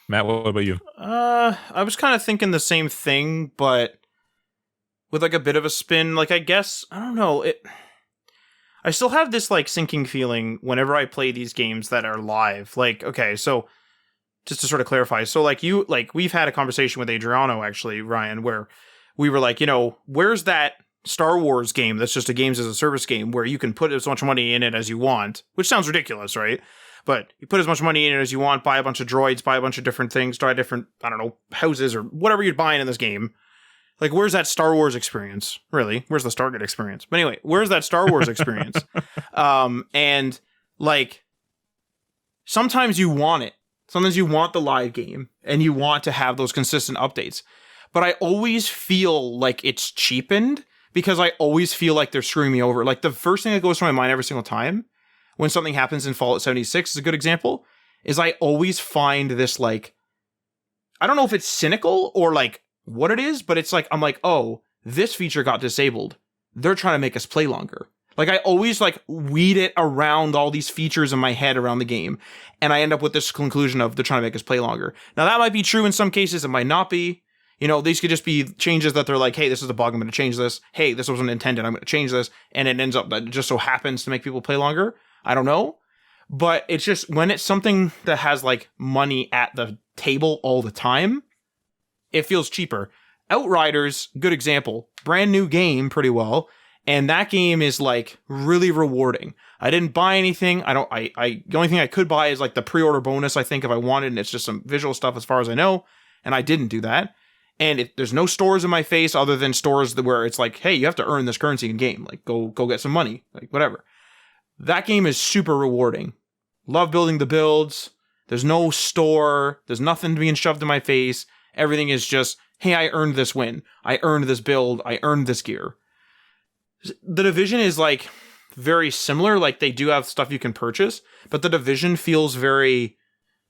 Matt, what about you? I was kind of thinking the same thing, but with like a bit of a spin. Like I guess I don't know it. I still have this like sinking feeling whenever I play these games that are live. Like, okay, so just to sort of clarify, so we've had a conversation with Adriano actually, Ryan, where we were like, where's that Star Wars game that's just a games as a service game where you can put as much money in it as you want, which sounds ridiculous, right? But you put as much money in it as you want, buy a bunch of droids, buy a bunch of different things, try different, I don't know, houses or whatever you're buying in this game. Like, where's that Star Wars experience? Really? Where's the Stargate experience? But anyway, where's that Star Wars experience? And, like, sometimes you want it. Sometimes you want the live game, and you want to have those consistent updates. But I always feel like it's cheapened, because I always feel like they're screwing me over. Like, the first thing that goes through my mind every single time, when something happens in Fallout 76 is a good example, is I always find this, like, I don't know if it's cynical or, like, what it is, but it's like, I'm like, oh, this feature got disabled. They're trying to make us play longer. Like, I always, like, weed it around all these features in my head around the game, and I end up with this conclusion of they're trying to make us play longer. Now, that might be true in some cases, it might not be. These could just be changes that they're like, hey, this is a bug, I'm going to change this. Hey, this wasn't intended, I'm going to change this. And it ends up that it just so happens to make people play longer. I don't know. But it's just, when it's something that has, like, money at the table all the time, it feels cheaper. Outriders, good example. Brand new game, pretty well. And that game is, like, really rewarding. I didn't buy anything. The only thing I could buy is, like, the pre-order bonus, I think, if I wanted, and it's just some visual stuff as far as I know. And I didn't do that. And there's no stores in my face other than stores where it's like, hey, you have to earn this currency in game. Like, go get some money. Like, whatever. That game is super rewarding. Love building the builds. There's no store. There's nothing being shoved in my face. Everything is just, hey, I earned this win. I earned this build. I earned this gear. The Division is, like, very similar. Like, they do have stuff you can purchase, but the Division feels very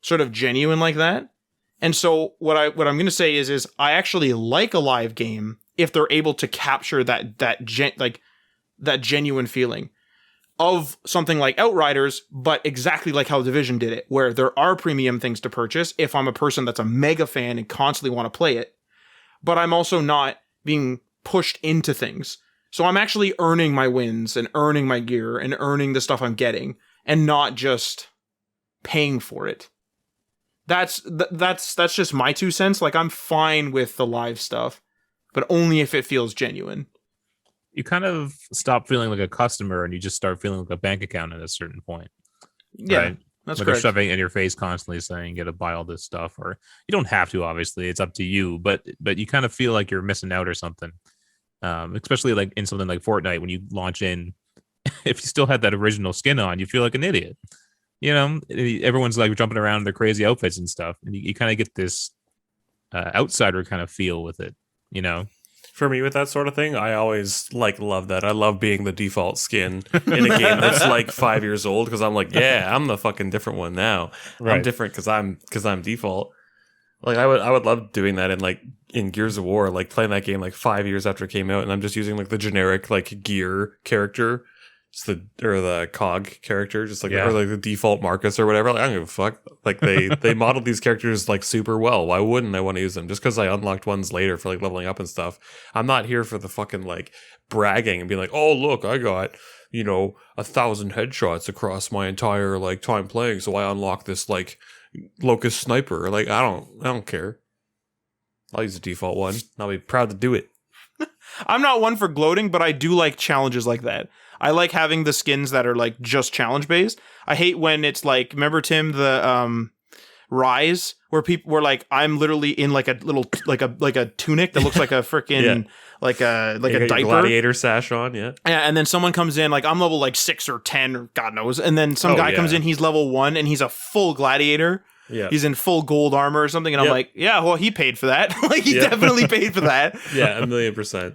sort of genuine like that. And so what I'm going to say is I actually like a live game if they're able to capture that genuine feeling of something like Outriders, but exactly like how Division did it, where there are premium things to purchase if I'm a person that's a mega fan and constantly want to play it, but I'm also not being pushed into things. So I'm actually earning my wins and earning my gear and earning the stuff I'm getting and not just paying for it. That's just my 2 cents. Like, I'm fine with the live stuff, but only if it feels genuine. You kind of stop feeling like a customer and you just start feeling like a bank account at a certain point. Yeah, right? That's correct. They're shoving it in your face constantly saying you got to buy all this stuff, or you don't have to, obviously, it's up to you, but you kind of feel like you're missing out or something. Especially like in something like Fortnite, when you launch in, if you still had that original skin on, you feel like an idiot. Everyone's like jumping around in their crazy outfits and stuff, and you kind of get this outsider kind of feel with it. For me, with that sort of thing, I always love that. I love being the default skin in a game that's like 5 years old, because I'm like, yeah, I'm the fucking different one now. Right. I'm different because I'm default. Like, I would love doing that in Gears of War, like playing that game like 5 years after it came out, and I'm just using like the generic like gear character, just the cog character, just like Yeah. or like the default Marcus or whatever. Like, I don't give a fuck. Like they modeled these characters like super well. Why wouldn't I want to use them? Just because I unlocked ones later for like leveling up and stuff. I'm not here for the fucking like bragging and being like, oh look, I got 1,000 headshots across my entire like time playing, so I unlock this like Locust Sniper. Like I don't care. I'll use the default one. I'll be proud to do it. I'm not one for gloating, but I do like challenges like that. I like having the skins that are like just challenge based. I hate when it's like, remember Tim, the Rise, where people were like, I'm literally in like a little like a tunic that looks like a freaking like a diaper, gladiator sash on, yeah, and then someone comes in like I'm level like 6 or 10 or God knows, and then some guy comes in, he's level 1 and he's a full gladiator. Yeah, he's in full gold armor or something, and I'm like, yeah, well, he paid for that. Like he definitely paid for that. Yeah, 1,000,000%.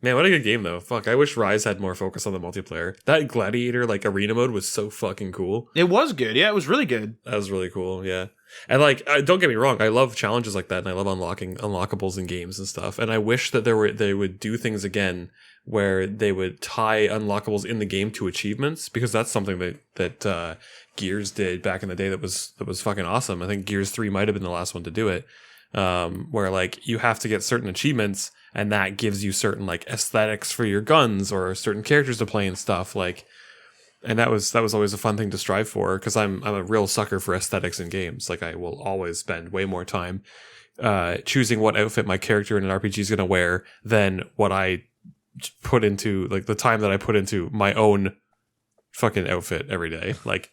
Man, what a good game though. Fuck, I wish Rise had more focus on the multiplayer. That gladiator like arena mode was so fucking cool. It was good. Yeah, it was really good. That was really cool. Yeah, and like don't get me wrong, I love challenges like that, and I love unlocking unlockables in games and stuff. And I wish that they would do things again where they would tie unlockables in the game to achievements, because that's something that Gears did back in the day that was fucking awesome. I think Gears 3 might have been the last one to do it, where like you have to get certain achievements, and that gives you certain like aesthetics for your guns or certain characters to play and stuff like. And that was always a fun thing to strive for, because I'm a real sucker for aesthetics in games. Like I will always spend way more time choosing what outfit my character in an RPG is going to wear than what I put into like the time that I put into my own fucking outfit every day. Like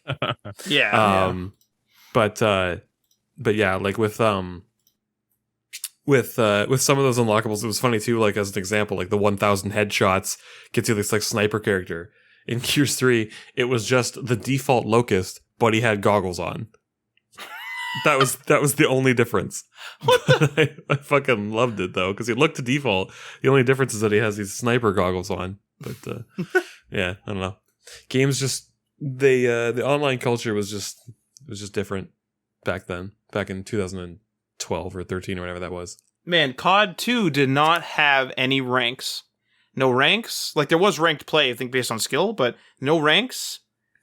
but yeah, like with some of those unlockables, it was funny too. Like as an example, like the 1,000 headshots gets you this like sniper character. In Gears 3, it was just the default Locust, but he had goggles on. That was the only difference. I fucking loved it though, because he looked to default. The only difference is that he has these sniper goggles on. But yeah, I don't know. Games just the online culture was just different back then. Back in 2012 or 13 or whatever that was. Man, COD 2 did not have any ranks. No ranks. Like there was ranked play, I think, based on skill, but no ranks.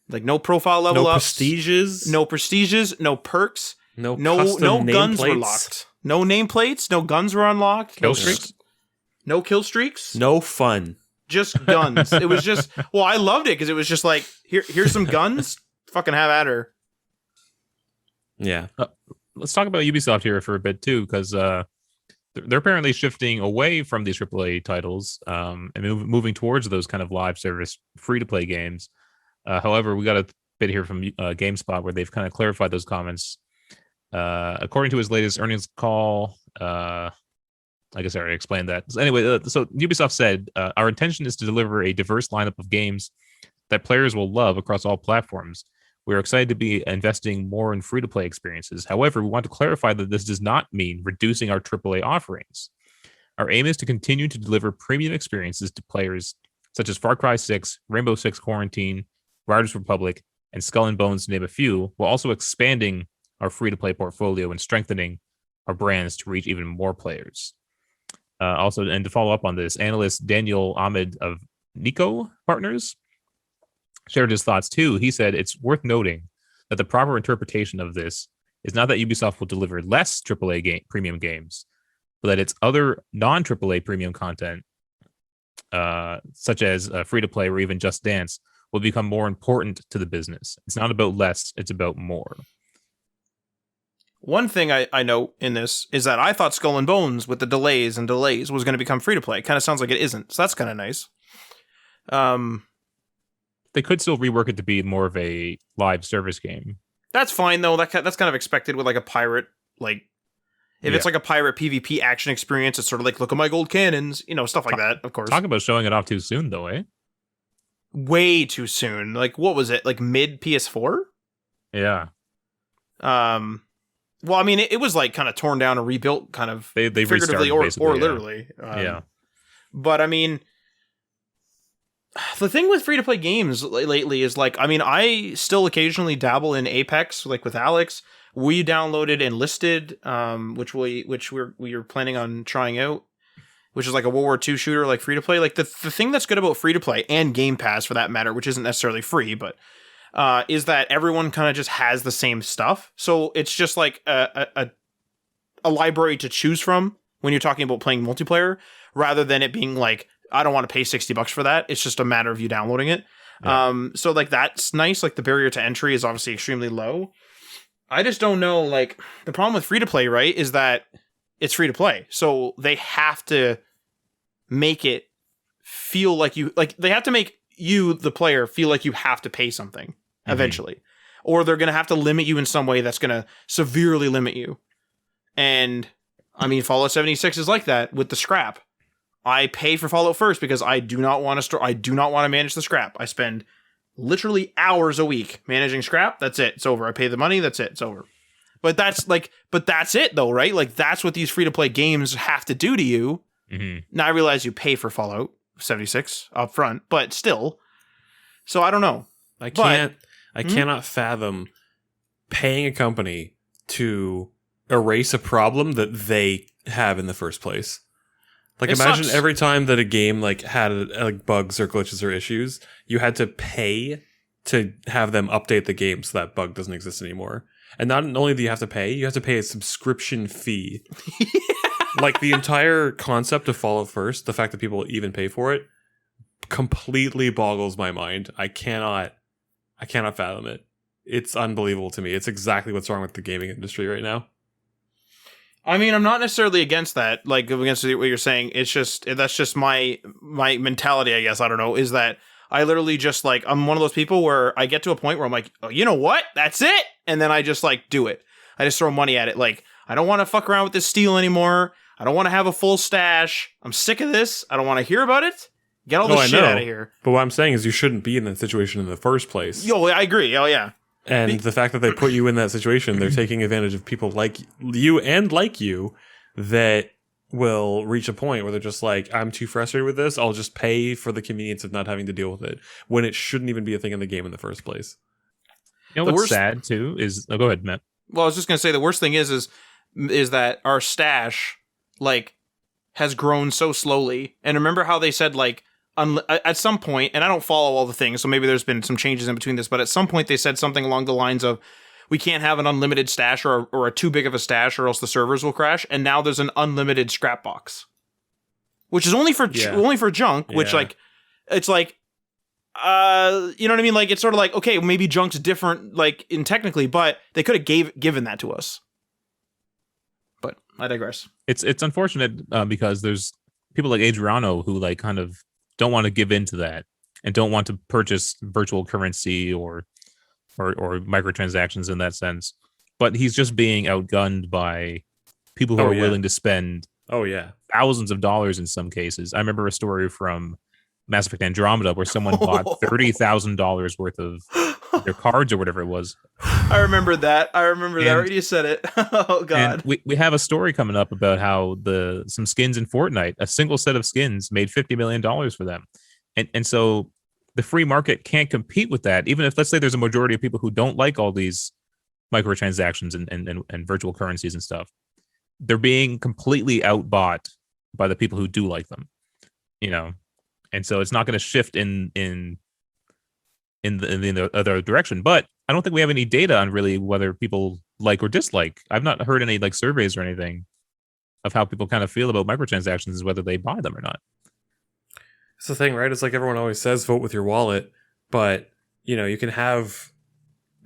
Like no profile level ups. No prestiges. No perks. No guns were locked. No nameplates. No guns were unlocked. Kill streaks. No kill streaks. No fun. Just guns. It was just. Well, I loved it because it was just like here's some guns. Fucking have at her. Yeah. Let's talk about Ubisoft here for a bit too, because they're apparently shifting away from these AAA titles and moving towards those kind of live service free-to-play games. However, we got a bit here from GameSpot where they've kind of clarified those comments. According to his latest earnings call, I guess I already explained that. So anyway, so Ubisoft said, our intention is to deliver a diverse lineup of games that players will love across all platforms. We're excited to be investing more in free-to-play experiences. However, we want to clarify that this does not mean reducing our AAA offerings. Our aim is to continue to deliver premium experiences to players such as Far Cry 6, Rainbow Six Quarantine, Riders Republic, and Skull and Bones, to name a few, while also expanding our free-to-play portfolio and strengthening our brands to reach even more players. Also, and to follow up on this, analyst Daniel Ahmed of Nico Partners shared his thoughts too. He said it's worth noting that the proper interpretation of this is not that Ubisoft will deliver less AAA premium games, but that its other non-AAA premium content, such as free-to-play or even Just Dance, will become more important to the business. It's not about less, it's about more. One thing I know in this is that I thought Skull and Bones, with the delays was going to become free-to-play. It kind of sounds like it isn't, so that's kind of nice. They could still rework it to be more of a live service game. That's fine though. That's kind of expected with like a pirate. Like if it's like a pirate PvP action experience, it's sort of like, look at my gold cannons, stuff like that. Of course. Talk about showing it off too soon, though, eh? Way too soon. Like what was it? Like mid PS4? Yeah. Well, I mean, it was like kind of torn down and rebuilt, kind of they figuratively or literally. Yeah. But I mean, the thing with free-to-play games lately is like, I mean, I still occasionally dabble in Apex, like with Alex. We downloaded Enlisted, which we were planning on trying out, which is like a World War II shooter, like free to play. Like the thing that's good about free to play and Game Pass for that matter, which isn't necessarily free, but is that everyone kind of just has the same stuff. So it's just like a library to choose from when you're talking about playing multiplayer, rather than it being like, I don't want to pay $60 for that. It's just a matter of you downloading it. Yeah. So like that's nice. Like the barrier to entry is obviously extremely low. I just don't know. Like the problem with free to play, right, is that it's free to play. So they have to make it feel like they have to make you, the player, feel like you have to pay something eventually, or they're going to have to limit you in some way that's going to severely limit you. And I mean, Fallout 76 is like that with the scrap. I pay for Fallout first because I do not want to I do not want to manage the scrap. I spend literally hours a week managing scrap. That's it. It's over. I pay the money. That's it. It's over. But that's it though, right? Like that's what these free to play games have to do to you. Now I realize you pay for Fallout 76 up front, but still. So I don't know. I cannot fathom paying a company to erase a problem that they have in the first place. Like imagine every time that a game like had like bugs or glitches or issues, you had to pay to have them update the game so that bug doesn't exist anymore. And not only do you have to pay a subscription fee. Like the entire concept of Fallout First, the fact that people even pay for it, completely boggles my mind. I cannot fathom it. It's unbelievable to me. It's exactly what's wrong with the gaming industry right now. I mean, I'm not necessarily against that, like against what you're saying. It's just, that's just my mentality, I guess. I don't know, is that I literally just like, I'm one of those people where I get to a point where I'm like, oh, you know what? That's it. And then I just like do it. I just throw money at it. Like, I don't want to fuck around with this steel anymore. I don't want to have a full stash. I'm sick of this. I don't want to hear about it. Get all this shit out of here. But what I'm saying is you shouldn't be in that situation in the first place. Yo, I agree. Oh, yeah. And the fact that they put you in that situation, they're taking advantage of people like you that will reach a point where they're just like, I'm too frustrated with this. I'll just pay for the convenience of not having to deal with it, when it shouldn't even be a thing in the game in the first place. You know what's sad too is, go ahead, Matt. Well, I was just going to say the worst thing is that our stash like has grown so slowly. And remember how they said like, at some point, and I don't follow all the things, so maybe there's been some changes in between this, but at some point they said something along the lines of, we can't have an unlimited stash or a too big of a stash or else the servers will crash. And now there's an unlimited scrap box, which is only for junk, which like, it's like, you know what I mean? Like, it's sort of like, okay, maybe junk's different, like in technically, but they could have given that to us. But I digress. It's unfortunate because there's people like Adriano who like kind of don't want to give in to that and don't want to purchase virtual currency or microtransactions in that sense. But he's just being outgunned by people who are willing to spend thousands of dollars in some cases. I remember a story from Mass Effect Andromeda where someone bought $30,000 worth of their cards or whatever it was. I remember that. Right? You said it. Oh god. And we have a story coming up about how some skins in Fortnite, a single set of skins made $50 million for them. And so the free market can't compete with that. Even if, let's say, there's a majority of people who don't like all these microtransactions and virtual currencies and stuff, they're being completely outbought by the people who do like them, you know. And so it's not going to shift in the other direction. But I don't think we have any data on really whether people like or dislike. I've not heard any like surveys or anything of how people kind of feel about microtransactions, whether they buy them or not. It's the thing, right? It's like everyone always says, vote with your wallet. But, you know, you can have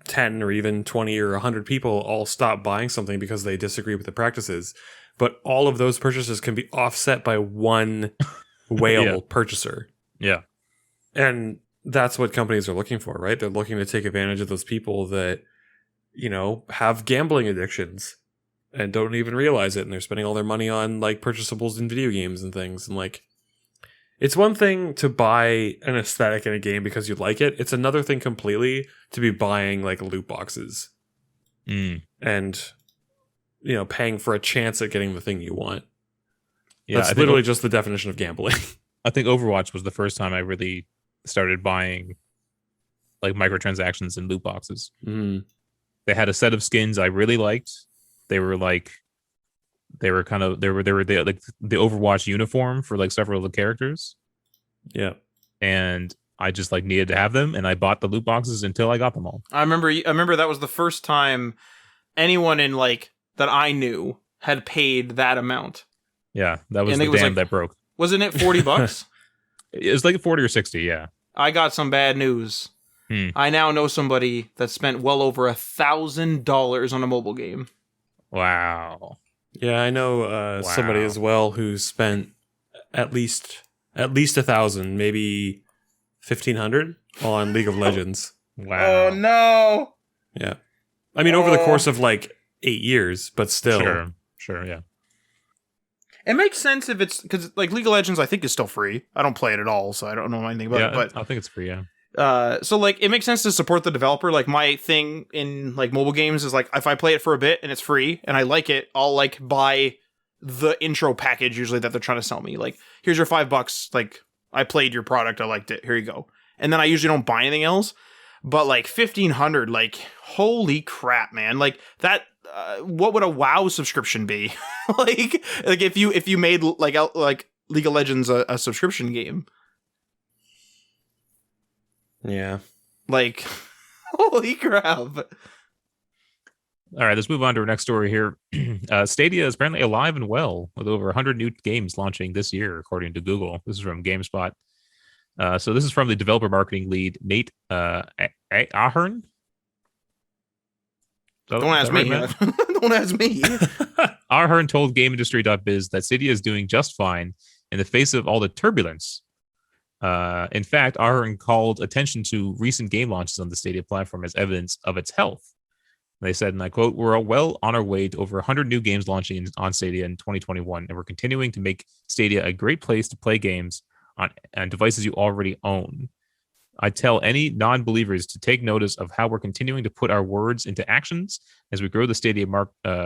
10 or even 20 or 100 people all stop buying something because they disagree with the practices. But all of those purchases can be offset by one whale purchaser. Yeah. And that's what companies are looking for, right? They're looking to take advantage of those people that, you know, have gambling addictions and don't even realize it. And they're spending all their money on like purchasables in video games and things. And like, it's one thing to buy an aesthetic in a game because you like it. It's another thing completely to be buying like loot boxes and, you know, paying for a chance at getting the thing you want. Yeah, that's literally just the definition of gambling. I think Overwatch was the first time I really started buying like microtransactions and loot boxes. They had a set of skins I really liked. They were like They were the Overwatch uniform for like several of the characters. Yeah. And I just like needed to have them, and I bought the loot boxes until I got them all. I remember that was the first time anyone in like that I knew had paid that amount. Yeah, that was And the it was dam like- that broke. Wasn't it $40? It was like 40 or 60, yeah. I got some bad news. I now know somebody that spent well over $1,000 on a mobile game. Wow. Yeah, I know somebody Wow. as well who spent at least 1,000, maybe 1,500 on League of Legends. Wow. no! Yeah. I mean, over the course of like 8 years, but still. Sure, yeah. It makes sense if it's because like League of Legends, I think is still free. I don't play it at all, so I don't know anything about Yeah, it. But I think it's free, yeah. so like it makes sense to support the developer. Like my thing in like mobile games is like if I play it for a bit and it's free and I like it, I'll like buy the intro package usually that they're trying to sell me. Like here's your $5. Like I played your product, I liked it. Here you go. And then I usually don't buy anything else. But like 1,500, like holy crap, man! Like that. What would a WoW subscription be? like if you made like League of Legends a subscription game. Yeah. Like, holy crap. All right, let's move on to our next story here. Stadia is apparently alive and well with over 100 new games launching this year, according to Google. This is from GameSpot. So this is from the developer marketing lead, Nate Ahern. Don't ask me. Don't ask me. Ahern told GameIndustry.biz that Stadia is doing just fine in the face of all the turbulence. In fact, Ahern called attention to recent game launches on the Stadia platform as evidence of its health. They said, and I quote, "We're well on our way to over 100 new games launching on Stadia in 2021, and we're continuing to make Stadia a great place to play games on devices you already own. I tell any non-believers to take notice of how we're continuing to put our words into actions as we grow the Stadia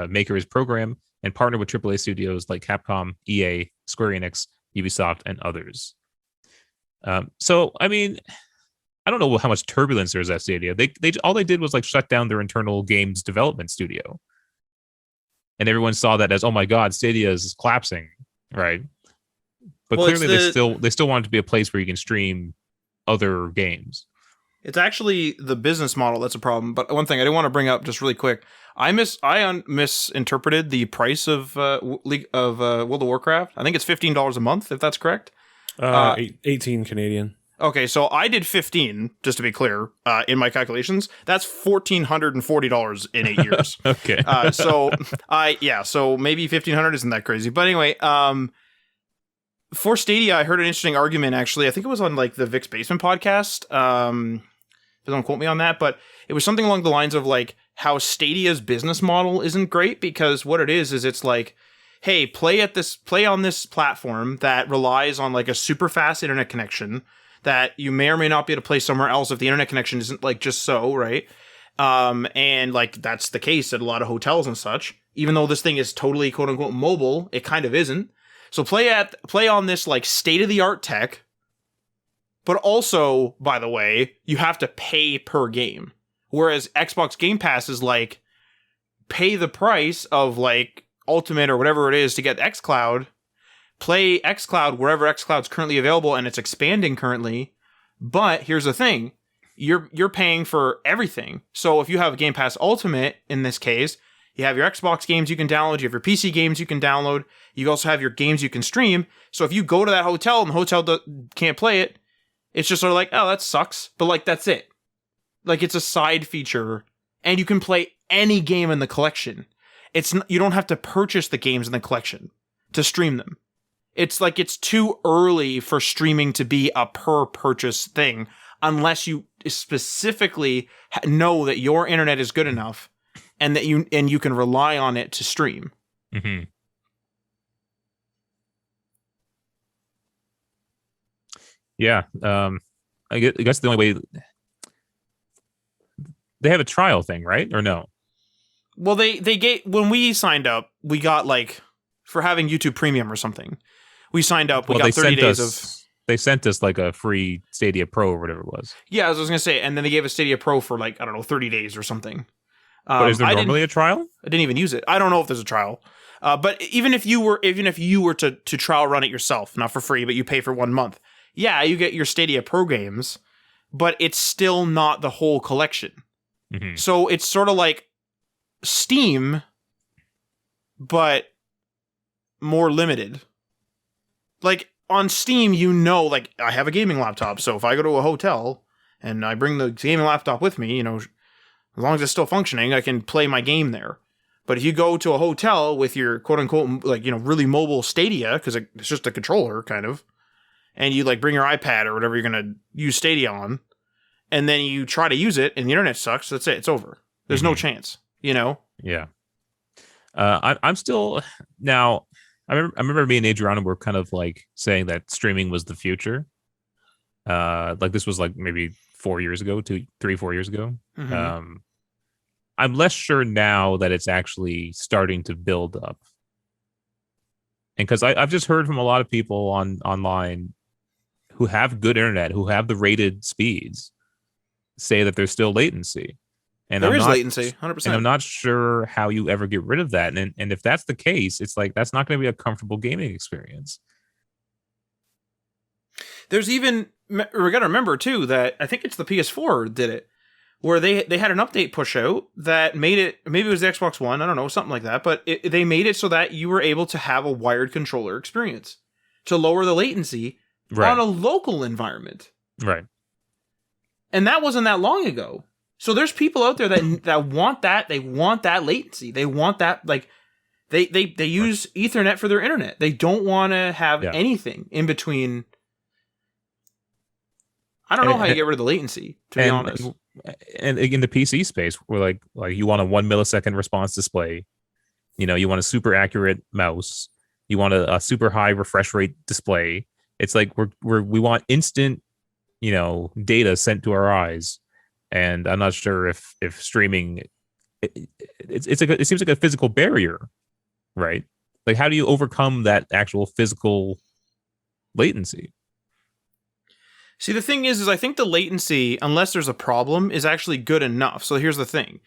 Makers program and partner with AAA studios like Capcom, EA, Square Enix, Ubisoft, and others." So, I mean, I don't know how much turbulence there is at Stadia. They all they did was like shut down their internal games development studio, and everyone saw that as, oh my god, Stadia is collapsing, right? But clearly, they still want it to be a place where you can stream other games. It's actually the business model that's a problem. But one thing I do want to bring up just really quick, I misinterpreted the price of World of Warcraft. I think it's $15 a month, if that's correct. 18 Canadian. Okay, so I did 15, just to be clear, in my calculations. That's $1,440 in 8 years. Okay. So maybe 1,500 isn't that crazy. But anyway, for Stadia, I heard an interesting argument, actually. I think it was on like the Vic's Basement podcast. Don't quote me on that, but it was something along the lines of like how Stadia's business model isn't great because what it is it's like, hey, play on this platform that relies on like a super fast internet connection that you may or may not be able to play somewhere else if the internet connection isn't like just so, right? And like that's the case at a lot of hotels and such. Even though this thing is totally quote unquote mobile, it kind of isn't. So play on this like state of the art tech, but also, by the way, you have to pay per game. Whereas Xbox Game Pass is like pay the price of like Ultimate or whatever it is to get xCloud, play xCloud wherever xCloud's currently available, and it's expanding currently. But here's the thing, you're paying for everything. So if you have Game Pass Ultimate in this case, you have your Xbox games you can download, you have your PC games you can download, you also have your games you can stream. So if you go to that hotel and the hotel can't play it, it's just sort of like, oh, that sucks. But like, that's it. Like, it's a side feature, and you can play any game in the collection. You don't have to purchase the games in the collection to stream them. It's like it's too early for streaming to be a per purchase thing unless you specifically know that your internet is good enough and that you can rely on it to stream. Mm-hmm. Yeah, I guess the only way they have a trial thing, right? Or no? Well, they gave, when we signed up, we got like for having YouTube Premium or something. We signed up. We got 30 days of. They sent us like a free Stadia Pro or whatever it was. Yeah, I was gonna say, and then they gave us Stadia Pro for like 30 days or something. But is there normally a trial? I didn't even use it. I don't know if there's a trial. But even if you were to trial run it yourself, not for free, but you pay for 1 month, yeah, you get your Stadia Pro games, but it's still not the whole collection. Mhm. So it's sort of like Steam, but more limited. Like on Steam, like I have a gaming laptop, so if I go to a hotel and I bring the gaming laptop with me, as long as it's still functioning, I can play my game there. But if you go to a hotel with your quote unquote, like, really mobile Stadia, because it's just a controller kind of, and you like bring your iPad or whatever you're going to use Stadia on, and then you try to use it and the internet sucks, that's it. It's over. There's no chance, Yeah. I'm still now. I remember me and Adriana were kind of like saying that streaming was the future. Like this was like maybe 4 years ago, 4 years ago. Mm-hmm. I'm less sure now that it's actually starting to build up. And because I've just heard from a lot of people online who have good internet, who have the rated speeds, say that there's still latency. And there is latency, 100%. And I'm not sure how you ever get rid of that. And if that's the case, it's like that's not going to be a comfortable gaming experience. There's even, we got to remember too that I think it's the PS4 did it, where they had an update push out that made it, maybe it was the Xbox One, I don't know, something like that, but they made it so that you were able to have a wired controller experience to lower the latency on a local environment. Right. And that wasn't that long ago. So there's people out there that want that. They want that latency. They want that, like, they use Ethernet for their internet. They don't want to have anything in between. I don't know how you get rid of the latency, to be honest. And in the PC space, where like you want a 1 millisecond response display, you want a super accurate mouse, you want a super high refresh rate display. It's like we want instant, data sent to our eyes. And I'm not sure if streaming, it seems like a physical barrier, right? Like, how do you overcome that actual physical latency? See, the thing is I think the latency, unless there's a problem, is actually good enough. So here's the thing,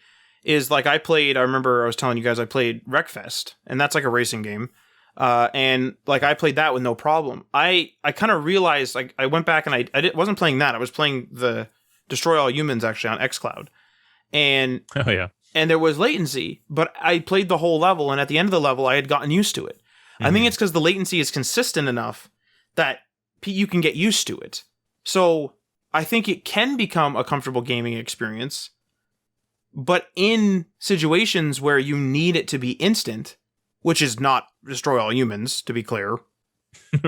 is like I remember I was telling you guys I played Wreckfest, and that's like a racing game. And like I played that with no problem. I kind of realized, like, I went back and I wasn't playing that. I was playing the Destroy All Humans actually on xCloud, and there was latency, but I played the whole level, and at the end of the level I had gotten used to it. I think it's because the latency is consistent enough that you can get used to it. So I think it can become a comfortable gaming experience, but in situations where you need it to be instant, which is not Destroy All Humans, to be clear,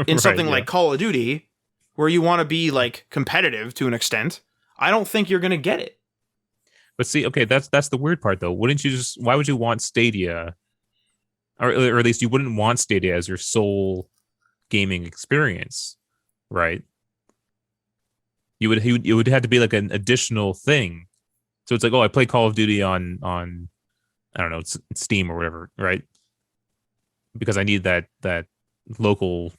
in something like Call of Duty, where you want to be like competitive to an extent, I don't think you're going to get it. But see, okay, that's the weird part, though. Why would you want Stadia, or at least you wouldn't want Stadia as your sole gaming experience, right? You would have to be like an additional thing. So it's like, oh, I play Call of Duty on I don't know, it's Steam or whatever, right? Because I need that local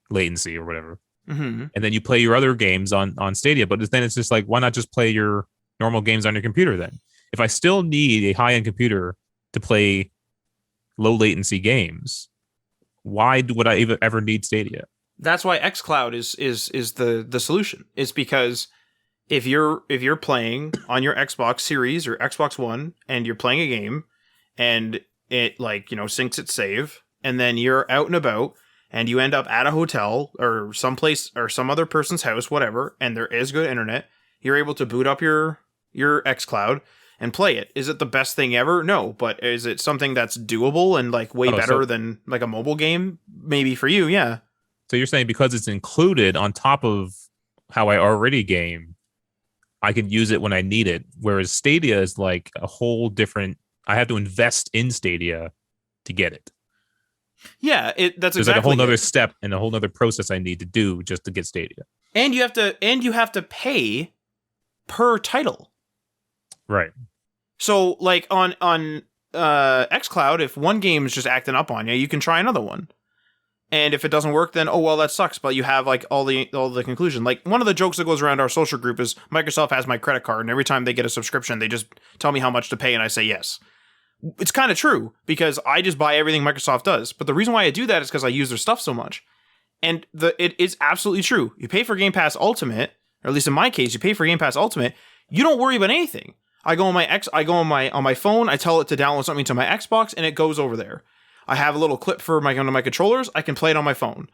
latency or whatever. Mm-hmm. And then you play your other games on Stadia, but then it's just like, why not just play your normal games on your computer then? If I still need a high-end computer to play low latency games, why would I ever need Stadia? That's why xCloud is the solution. It's because if you're playing on your Xbox Series or Xbox One and you're playing a game and it syncs its save, and then you're out and about and you end up at a hotel or someplace or some other person's house, whatever, and there is good internet, you're able to boot up your xCloud and play it. Is it the best thing ever? No, but is it something that's doable and like way better than like a mobile game? Maybe for you, yeah. So you're saying because it's included on top of how I already game, I can use it when I need it. Whereas Stadia is like a whole different, I have to invest in Stadia to get it. Yeah, that's There's like a whole nother step and a whole nother process I need to do just to get Stadia. And you have to pay per title. Right. So like on xCloud, if one game is just acting up on you, you can try another one. And if it doesn't work, then oh well, that sucks. But you have like all the conclusion. Like one of the jokes that goes around our social group is Microsoft has my credit card, and every time they get a subscription, they just tell me how much to pay, and I say yes. It's kind of true because I just buy everything Microsoft does. But the reason why I do that is because I use their stuff so much. And it is absolutely true. You pay for Game Pass Ultimate, or at least in my case, you pay for Game Pass Ultimate. You don't worry about anything. I go on my phone. I tell it to download something to my Xbox, and it goes over there. I have a little clip for one of my controllers. I can play it on my phone.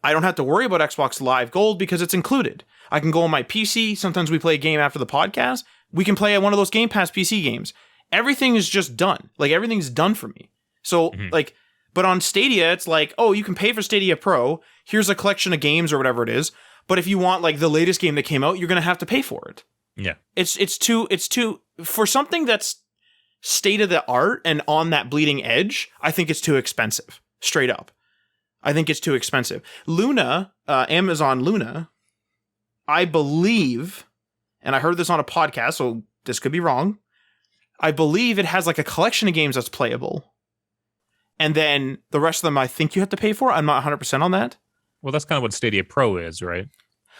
I don't have to worry about Xbox Live Gold because it's included. I can go on my PC. Sometimes we play a game after the podcast. We can play one of those Game Pass PC games. Everything is just done. Like, everything's done for me. So, but on Stadia, it's like, oh, you can pay for Stadia Pro. Here's a collection of games or whatever it is. But if you want, like, the latest game that came out, you're going to have to pay for it. Yeah. It's too, for something that's state of the art and on that bleeding edge, I think it's too expensive. Straight up. I think it's too expensive. Luna, Amazon Luna, I believe, and I heard this on a podcast, so this could be wrong. I believe it has like a collection of games that's playable. And then the rest of them I think you have to pay for. I'm not 100% on that. Well, that's kind of what Stadia Pro is, right?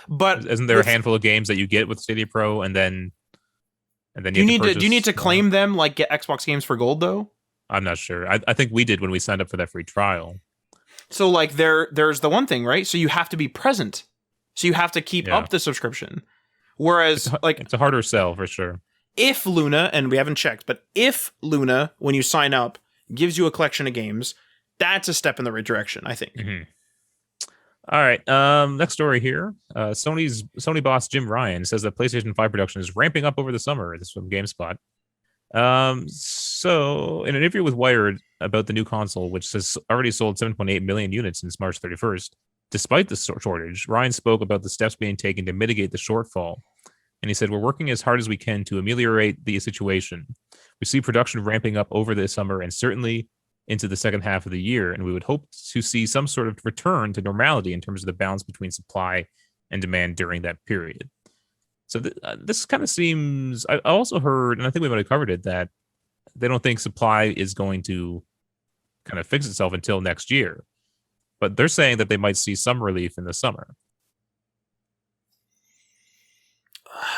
But isn't there a handful of games that you get with Stadia Pro and then do you need to claim them, like get Xbox games for gold though? I'm not sure. I think we did when we signed up for that free trial. So like there's the one thing, right? So you have to be present. So you have to keep up the subscription. Whereas it's a harder sell for sure. If Luna, and we haven't checked, but if Luna, when you sign up, gives you a collection of games, that's a step in the right direction, I think. Mm-hmm. All right. Next story here. Sony boss Jim Ryan says that PlayStation 5 production is ramping up over the summer. This is from GameSpot. So in an interview with Wired about the new console, which has already sold 7.8 million units since March 31st, despite the shortage, Ryan spoke about the steps being taken to mitigate the shortfall. And he said, we're working as hard as we can to ameliorate the situation. We see production ramping up over the summer and certainly into the second half of the year, and we would hope to see some sort of return to normality in terms of the balance between supply and demand during that period. So this kind of seems... I also heard, and I think we might have covered it, that they don't think supply is going to kind of fix itself until next year. But they're saying that they might see some relief in the summer.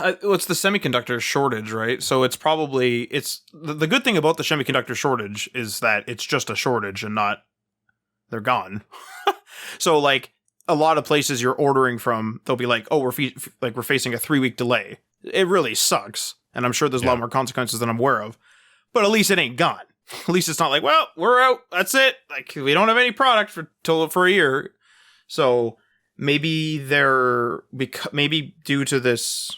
It's the semiconductor shortage, right? So it's probably the good thing about the semiconductor shortage is that it's just a shortage and not they're gone. So like a lot of places you're ordering from, they'll be like, oh, we're facing a 3-week delay. It really sucks, and I'm sure there's a lot more consequences than I'm aware of. But at least it ain't gone. At least it's not like, well, we're out. That's it. Like we don't have any product for a year. So maybe maybe due to this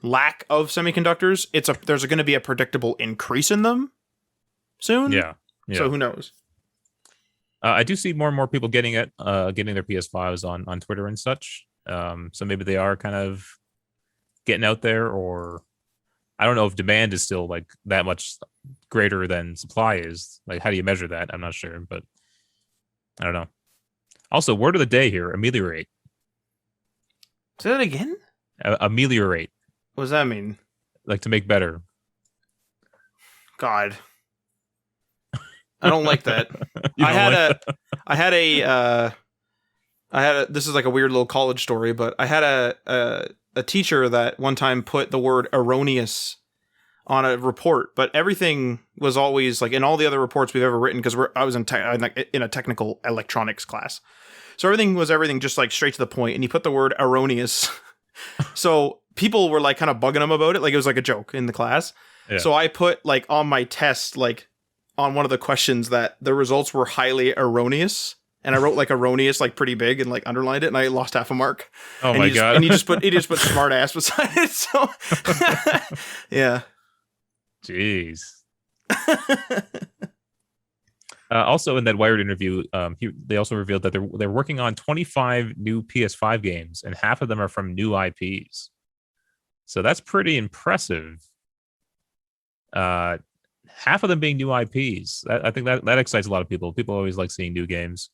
lack of semiconductors, there's going to be a predictable increase in them soon. Yeah. So who knows? I do see more and more people getting their PS5s on Twitter and such. So maybe they are kind of getting out there, or I don't know if demand is still like that much greater than supply is. Like, how do you measure that? I'm not sure, but I don't know. Also, word of the day here: ameliorate. Say that again. Ameliorate. What does that mean? Like to make better. God. I don't like that. I had a this is like a weird little college story, but I had a teacher that one time put the word erroneous on a report, but everything was always like in all the other reports we've ever written, because I was in a technical electronics class. So everything just like straight to the point, and he put the word erroneous. So people were like kind of bugging him about it, like it was like a joke in the class. Yeah. So I put like on my test, like on one of the questions, that the results were highly erroneous, and I wrote like erroneous like pretty big and like underlined it, and I lost half a mark. Oh my god! And he just put smart ass beside it. So yeah. Jeez. Also, in that Wired interview, they also revealed that they're working on 25 new PS5 games, and half of them are from new IPs. So that's pretty impressive. Half of them being new IPs. I think that excites a lot of people. People always like seeing new games.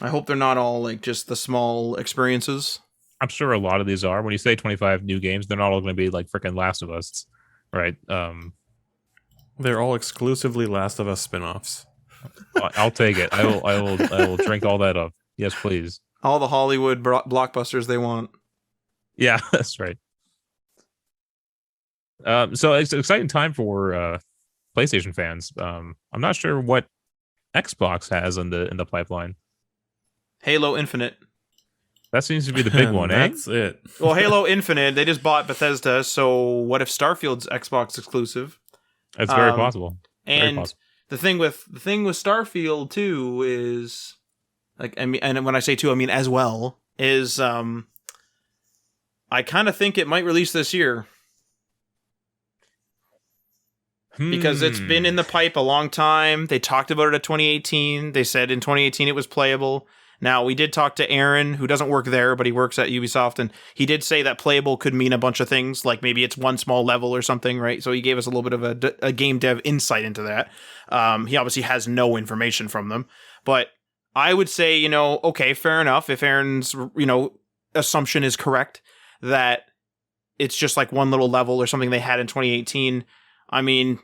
I hope they're not all like just the small experiences. I'm sure a lot of these are. When you say 25 new games, they're not all going to be like freaking Last of Us, right? They're all exclusively Last of Us spin-offs. I'll take it. I will drink all that up. Yes, please. All the Hollywood blockbusters they want. Yeah, that's right. So it's an exciting time for PlayStation fans. I'm not sure what Xbox has in the pipeline. Halo Infinite. That seems to be the big one, eh? That's it. Well, Halo Infinite, they just bought Bethesda, so what if Starfield's Xbox exclusive? It's very possible. Very And possible. the thing with Starfield too is like, I mean, and when I say too, I mean as well, is I kind of think it might release this year. Because it's been in the pipe a long time. They talked about it at 2018. They said in 2018 it was playable. Now, we did talk to Aaron, who doesn't work there, but he works at Ubisoft, and he did say that playable could mean a bunch of things, like maybe it's one small level or something, right? So he gave us a little bit of a game dev insight into that. He obviously has no information from them, but I would say, okay, fair enough. If Aaron's, assumption is correct that it's just like one little level or something they had in 2018, I mean,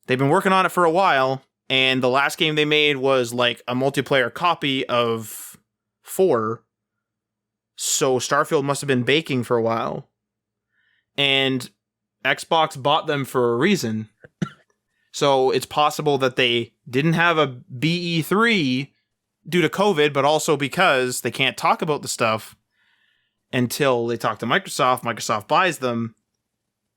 they've been working on it for a while, and the last game they made was like a multiplayer copy of 4. So Starfield must have been baking for a while. And Xbox bought them for a reason. So it's possible that they didn't have a BE3 due to COVID, but also because they can't talk about the stuff until they talk to Microsoft. Microsoft buys them,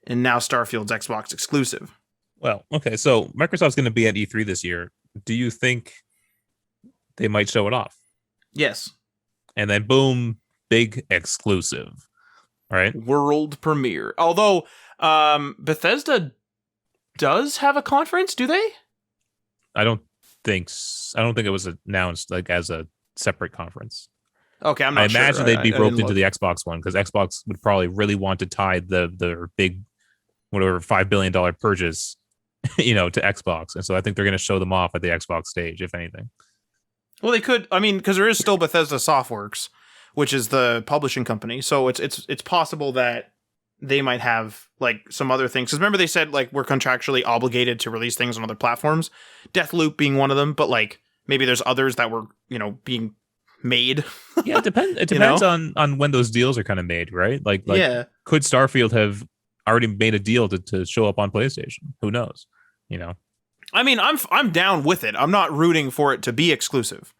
and now Starfield's Xbox exclusive. Well, okay, so Microsoft's going to be at E3 this year. Do you think they might show it off? Yes. And then boom, big exclusive, right? World premiere. Although Bethesda does have a conference, do they? I don't think it was announced like as a separate conference. Okay, I'm I not sure. imagine they'd be I roped didn't into look. the Xbox one because Xbox would probably really want to tie their big, whatever, $5 billion purchase, to Xbox. And so I think they're going to show them off at the Xbox stage, if anything. Well, they could. I mean, because there is still Bethesda Softworks, which is the publishing company. So it's possible that they might have like some other things. Because remember they said like we're contractually obligated to release things on other platforms, Deathloop being one of them. But like maybe there's others that were being made. Yeah, it depends on when those deals are kind of made, right? Like yeah. Could Starfield have already made a deal to show up on PlayStation? Who knows? I mean, I'm down with it. I'm not rooting for it to be exclusive.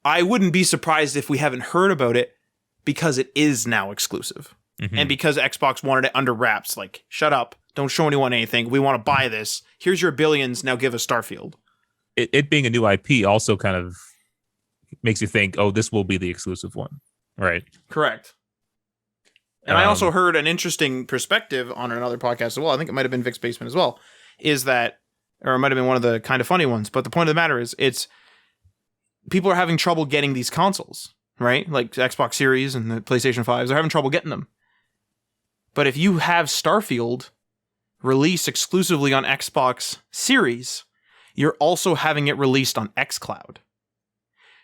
I wouldn't be surprised if we haven't heard about it because it is now exclusive. Mhm. And because Xbox wanted it under wraps, like, shut up, don't show anyone anything. We want to buy this. Here's your billions, now give us Starfield. It being a new IP also kind of makes you think, oh, this will be the exclusive one, right? Correct. And I also heard an interesting perspective on another podcast as well. I think it might have been Vic's Basement as well. Is that, or it might have been one of the kind of funny ones. But the point of the matter is, it's people are having trouble getting these consoles, right? Like Xbox Series and the PlayStation 5s, they're having trouble getting them. But if you have Starfield released exclusively on Xbox Series, you're also having it released on xCloud.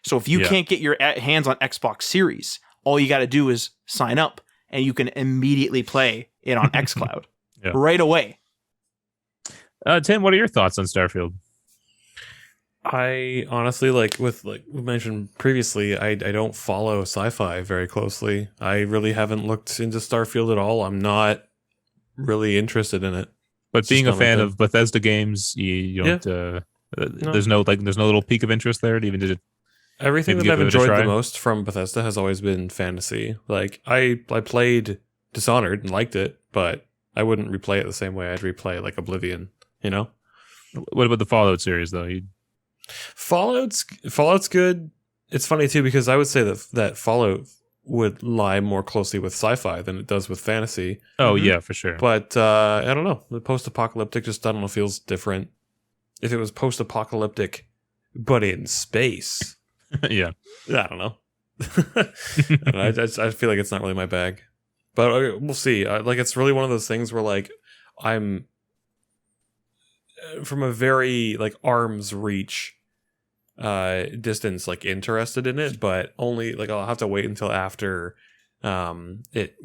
So if you can't get your hands on Xbox Series, all you got to do is sign up, and you can immediately play it on xCloud right away. Tim, what are your thoughts on Starfield? I honestly, like we mentioned previously, I don't follow sci-fi very closely. I really haven't looked into Starfield at all. I'm not really interested in it. But being a fan of Bethesda games, you don't. There's no little peak of interest there. Even did it. Everything maybe that I've give it a enjoyed try? the most from Bethesda has always been fantasy. Like I played Dishonored and liked it, but I wouldn't replay it the same way I'd replay like Oblivion. What about the Fallout series though? Fallout's good. It's funny too because I would say that Fallout would lie more closely with sci-fi than it does with fantasy. Oh yeah, for sure. But I don't know. The post-apocalyptic just I don't know feels different. If it was post-apocalyptic but in space, yeah, I don't know. I feel like it's not really my bag, but we'll see. It's really one of those things where like I'm from a very like arm's reach distance like interested in it, but only like I'll have to wait until after it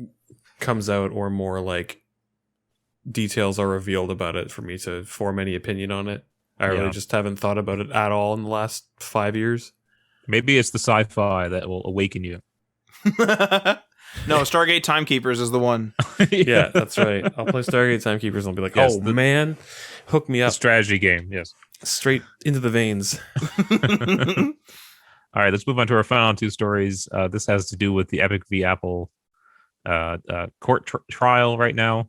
comes out or more like details are revealed about it for me to form any opinion on it. I really just haven't thought about it at all in the last 5 years. Maybe it's the sci-fi that will awaken you. No, Stargate Timekeepers is the one. Yeah, that's right. I'll play Stargate Timekeepers and I'll be like, Yes, man, hook me the up strategy game. Yes. straight into the veins. All right, let's move on to our final two stories. This has to do with the Epic v Apple court trial right now.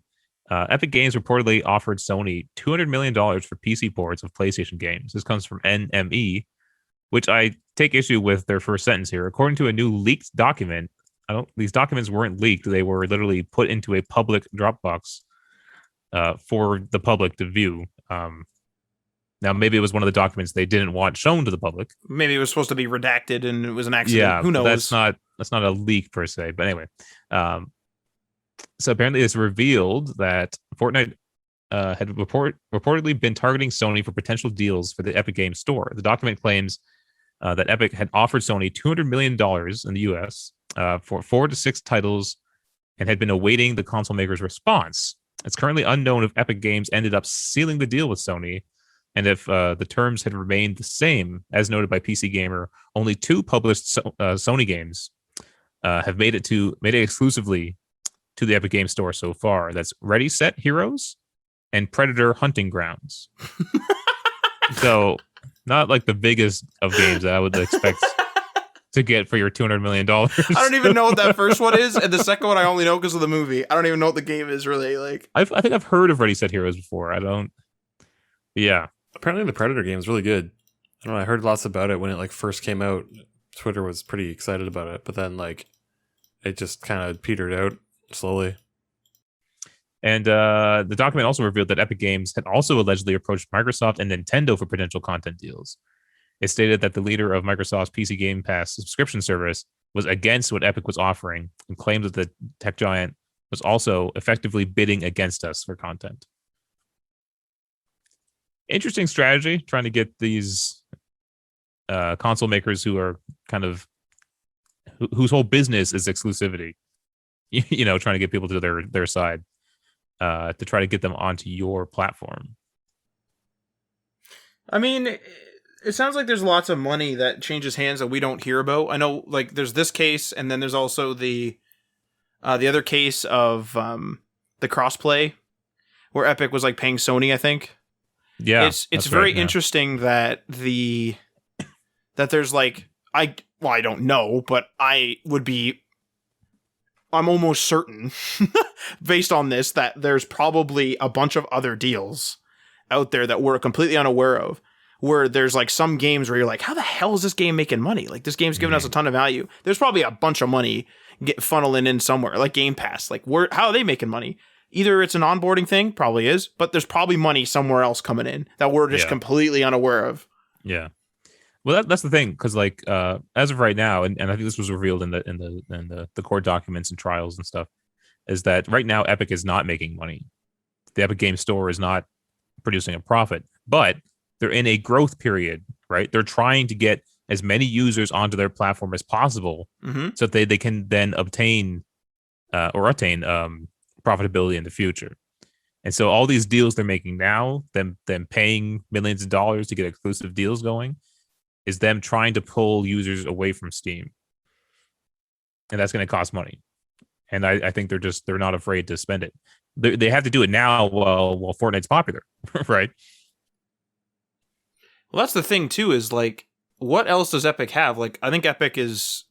Epic Games reportedly offered Sony $200 million for PC ports of PlayStation games. This comes from NME, which I take issue with their first sentence here. According to a new leaked document, these documents weren't leaked. They were literally put into a public Dropbox for the public to view. Now, maybe it was one of the documents they didn't want shown to the public. Maybe it was supposed to be redacted and it was an accident. Yeah, Who knows? That's not a leak per se. But anyway, so apparently it's revealed that Fortnite had reportedly been targeting Sony for potential deals for the Epic Games Store. The document claims that Epic had offered Sony $200 million in the US for 4 to 6 titles and had been awaiting the console maker's response. It's currently unknown if Epic Games ended up sealing the deal with Sony and if the terms had remained the same. As noted by PC Gamer, only 2 published Sony games have made it exclusively to the Epic Games Store so far. That's Ready Set Heroes and Predator Hunting Grounds. So not like the biggest of games that I would expect to get for your $200 million. I don't even know what that first one is, and the second one I only know because of the movie. I don't even know what the game is really like. I think I've heard of Ready Set Heroes before. I don't. Yeah. Apparently the Predator game is really good. I don't know. I heard lots about it when it like first came out. Twitter was pretty excited about it, but then like it just kind of petered out slowly. And the document also revealed that Epic Games had also allegedly approached Microsoft and Nintendo for potential content deals. It stated that the leader of Microsoft's PC Game Pass subscription service was against what Epic was offering and claimed that the tech giant was also effectively bidding against us for content. Interesting strategy, trying to get these console makers who are kind of whose whole business is exclusivity, trying to get people to their side to try to get them onto your platform. I mean, it sounds like there's lots of money that changes hands that we don't hear about. I know, like, there's this case, and then there's also the other case of the crossplay, where Epic was like paying Sony, I think. Yeah, it's very interesting that there's like I don't know, but I'm almost certain based on this that there's probably a bunch of other deals out there that we're completely unaware of, where there's like some games where you're like, how the hell is this game making money? Like, this game's giving us a ton of value. There's probably a bunch of money funneling in somewhere, like Game Pass. Like, how are they making money? Either it's an onboarding thing, probably is, but there's probably money somewhere else coming in that we're just completely unaware of. Yeah. Well, that's the thing, because like as of right now, and I think this was revealed in the court documents and trials and stuff, is that right now Epic is not making money. The Epic Games Store is not producing a profit, but they're in a growth period, right? They're trying to get as many users onto their platform as possible, so that they can then attain profitability in the future. And so all these deals they're making now, them paying millions of dollars to get exclusive deals going, is them trying to pull users away from Steam. And that's going to cost money. And I think they're not afraid to spend it. They have to do it now while Fortnite's popular, right? Well, that's the thing too, is like, what else does Epic have? Like, I think Epic is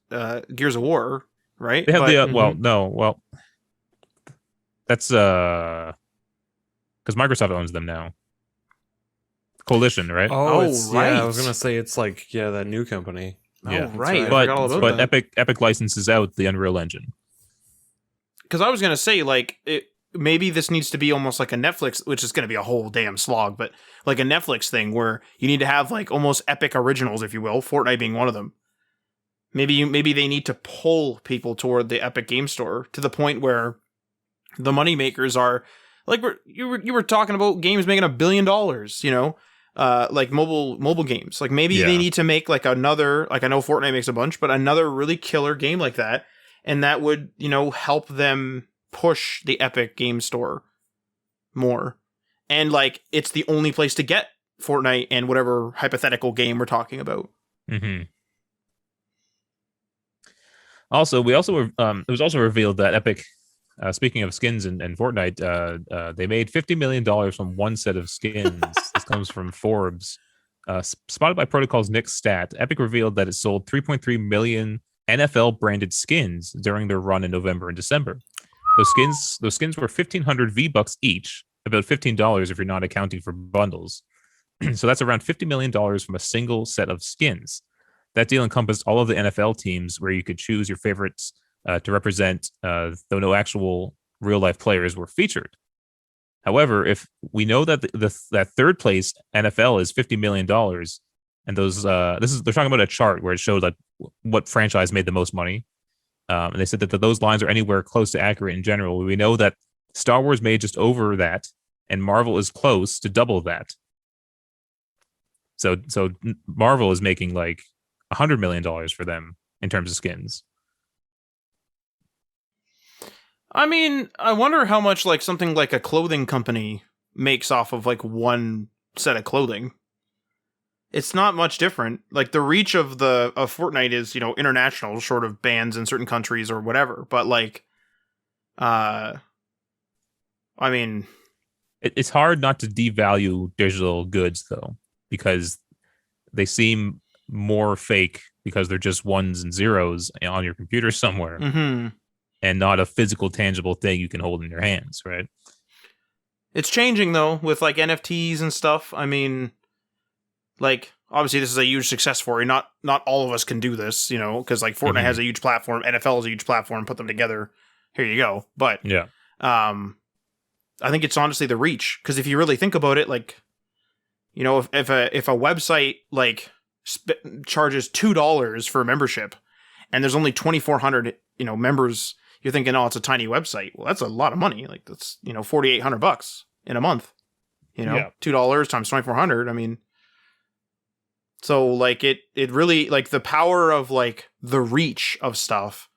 Gears of War, right? They have that's because Microsoft owns them now. Coalition, right? Right. Yeah, I was gonna say it's like that new company. Yeah, right. But Epic licenses out the Unreal Engine. Because I was gonna say, like, maybe this needs to be almost like a Netflix, which is gonna be a whole damn slog, but like a Netflix thing where you need to have like almost Epic originals, if you will, Fortnite being one of them. Maybe they need to pull people toward the Epic Game Store to the point where the money makers are like you were talking about games making $1 billion, like mobile games. Like, maybe they need to make like another, like, I know Fortnite makes a bunch, but another really killer game like that, and that would help them push the Epic Game Store more. And like, it's the only place to get Fortnite and whatever hypothetical game we're talking about. Mm-hmm. Also, it was also revealed that Epic, speaking of skins in Fortnite, they made $50 million from one set of skins. This comes from Forbes. Spotted by Protocol's Nick Stat, Epic revealed that it sold 3.3 million NFL branded skins during their run in November and December. Those skins were 1,500 V-Bucks each, about $15 if you're not accounting for bundles. So that's around $50 million from a single set of skins. That deal encompassed all of the NFL teams where you could choose your favorites to represent, though no actual real-life players were featured. However, if we know that that third place NFL is $50 million, and they're talking about a chart where it showed like what franchise made the most money, and they said that those lines are anywhere close to accurate in general. We know that Star Wars made just over that, and Marvel is close to double that. So Marvel is making like $100 million for them in terms of skins. I mean, I wonder how much like something like a clothing company makes off of like one set of clothing. It's not much different. Like the reach of Fortnite is, international, short of bans in certain countries or whatever. But like, I mean, it's hard not to devalue digital goods though, because they seem more fake because they're just ones and zeros on your computer somewhere. Mm-hmm. And not a physical, tangible thing you can hold in your hands, right? It's changing, though, with, like, NFTs and stuff. I mean, like, obviously this is a huge success story. Not all of us can do this, because, like, Fortnite has a huge platform, NFL is a huge platform, put them together, here you go. But, yeah, I think it's honestly the reach, because if you really think about it, like, if a website, like, charges $2 for a membership, and there's only 2,400, members, you're thinking, oh, it's a tiny website. Well, that's a lot of money. Like that's, $4,800 in a month, $2 times 2,400. I mean, so like it really like the power of like the reach of stuff,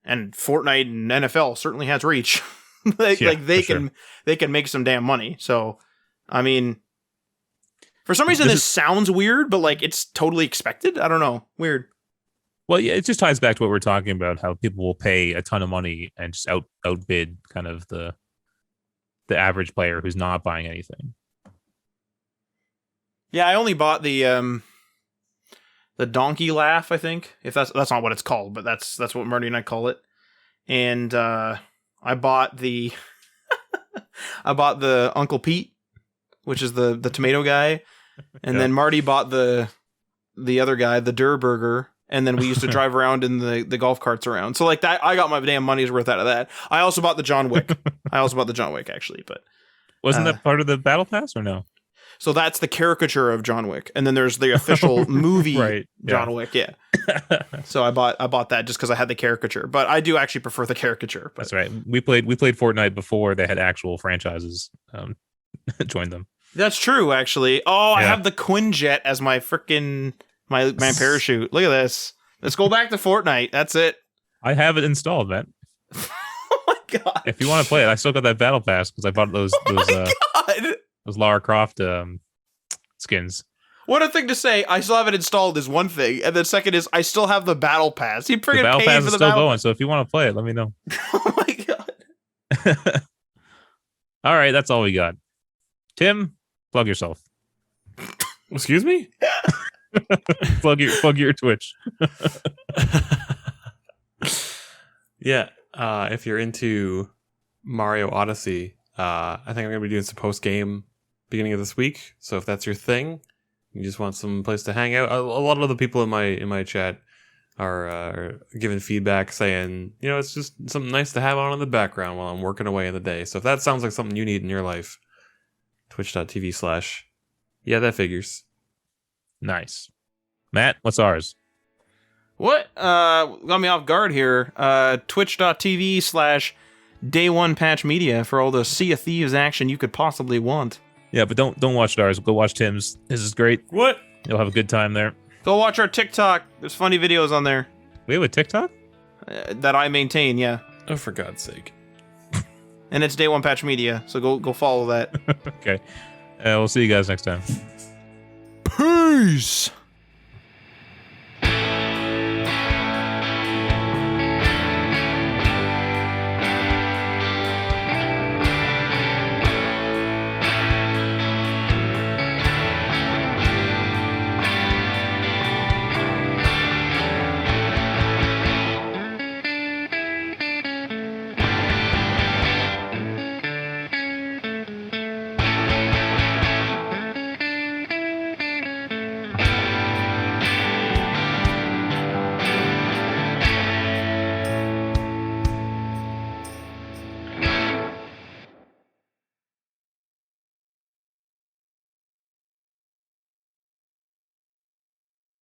and Fortnite and NFL certainly has reach. They can make some damn money. So, I mean, for some reason this sounds weird, but like it's totally expected. I don't know. Weird. Well, yeah, it just ties back to what we're talking about, how people will pay a ton of money and just outbid kind of the average player who's not buying anything. Yeah, I only bought the donkey laugh, I think. If that's not what it's called, but that's what Marty and I call it. And I bought the Uncle Pete, which is the tomato guy, and then Marty bought the other guy, the Durr Burger. And then we used to drive around in the golf carts around. So like that, I got my damn money's worth out of that. I also bought the John Wick. Actually, but wasn't that part of the battle pass or no? So that's the caricature of John Wick, and then there's the official movie John Wick. Yeah. So I bought that just because I had the caricature, but I do actually prefer the caricature. But. That's right. We played Fortnite before they had actual franchises join them. That's true, actually. Oh, I have the Quinjet as my freaking. My parachute. Look at this. Let's go back to Fortnite. That's it. I have it installed, man. Oh my god! If you want to play it, I still got that battle pass because I bought those Lara Croft skins. What a thing to say! I still have it installed is one thing, and then second is I still have the battle pass. You freaking battle paid pass for is the still battle. going. So if you want to play it, let me know. Oh my god! All right, that's all we got. Tim, plug yourself. Excuse me. plug your Twitch. Yeah, if you're into Mario Odyssey, I think I'm gonna be doing some post game beginning of this week. So if that's your thing, you just want some place to hang out. A lot of the people in my chat are giving feedback, saying it's just something nice to have on in the background while I'm working away in the day. So if that sounds like something you need in your life, twitch.tv/ yeah, that figures. Nice. Matt, what's ours? What? Got me off guard here. Twitch.tv/ Day One Patch Media for all the Sea of Thieves action you could possibly want. Yeah, but don't watch ours. Go watch Tim's. This is great. What? You'll have a good time there. Go watch our TikTok. There's funny videos on there. We have a TikTok? That I maintain, yeah. Oh, for God's sake. And it's Day One Patch Media, so go follow that. Okay. We'll see you guys next time. Peace!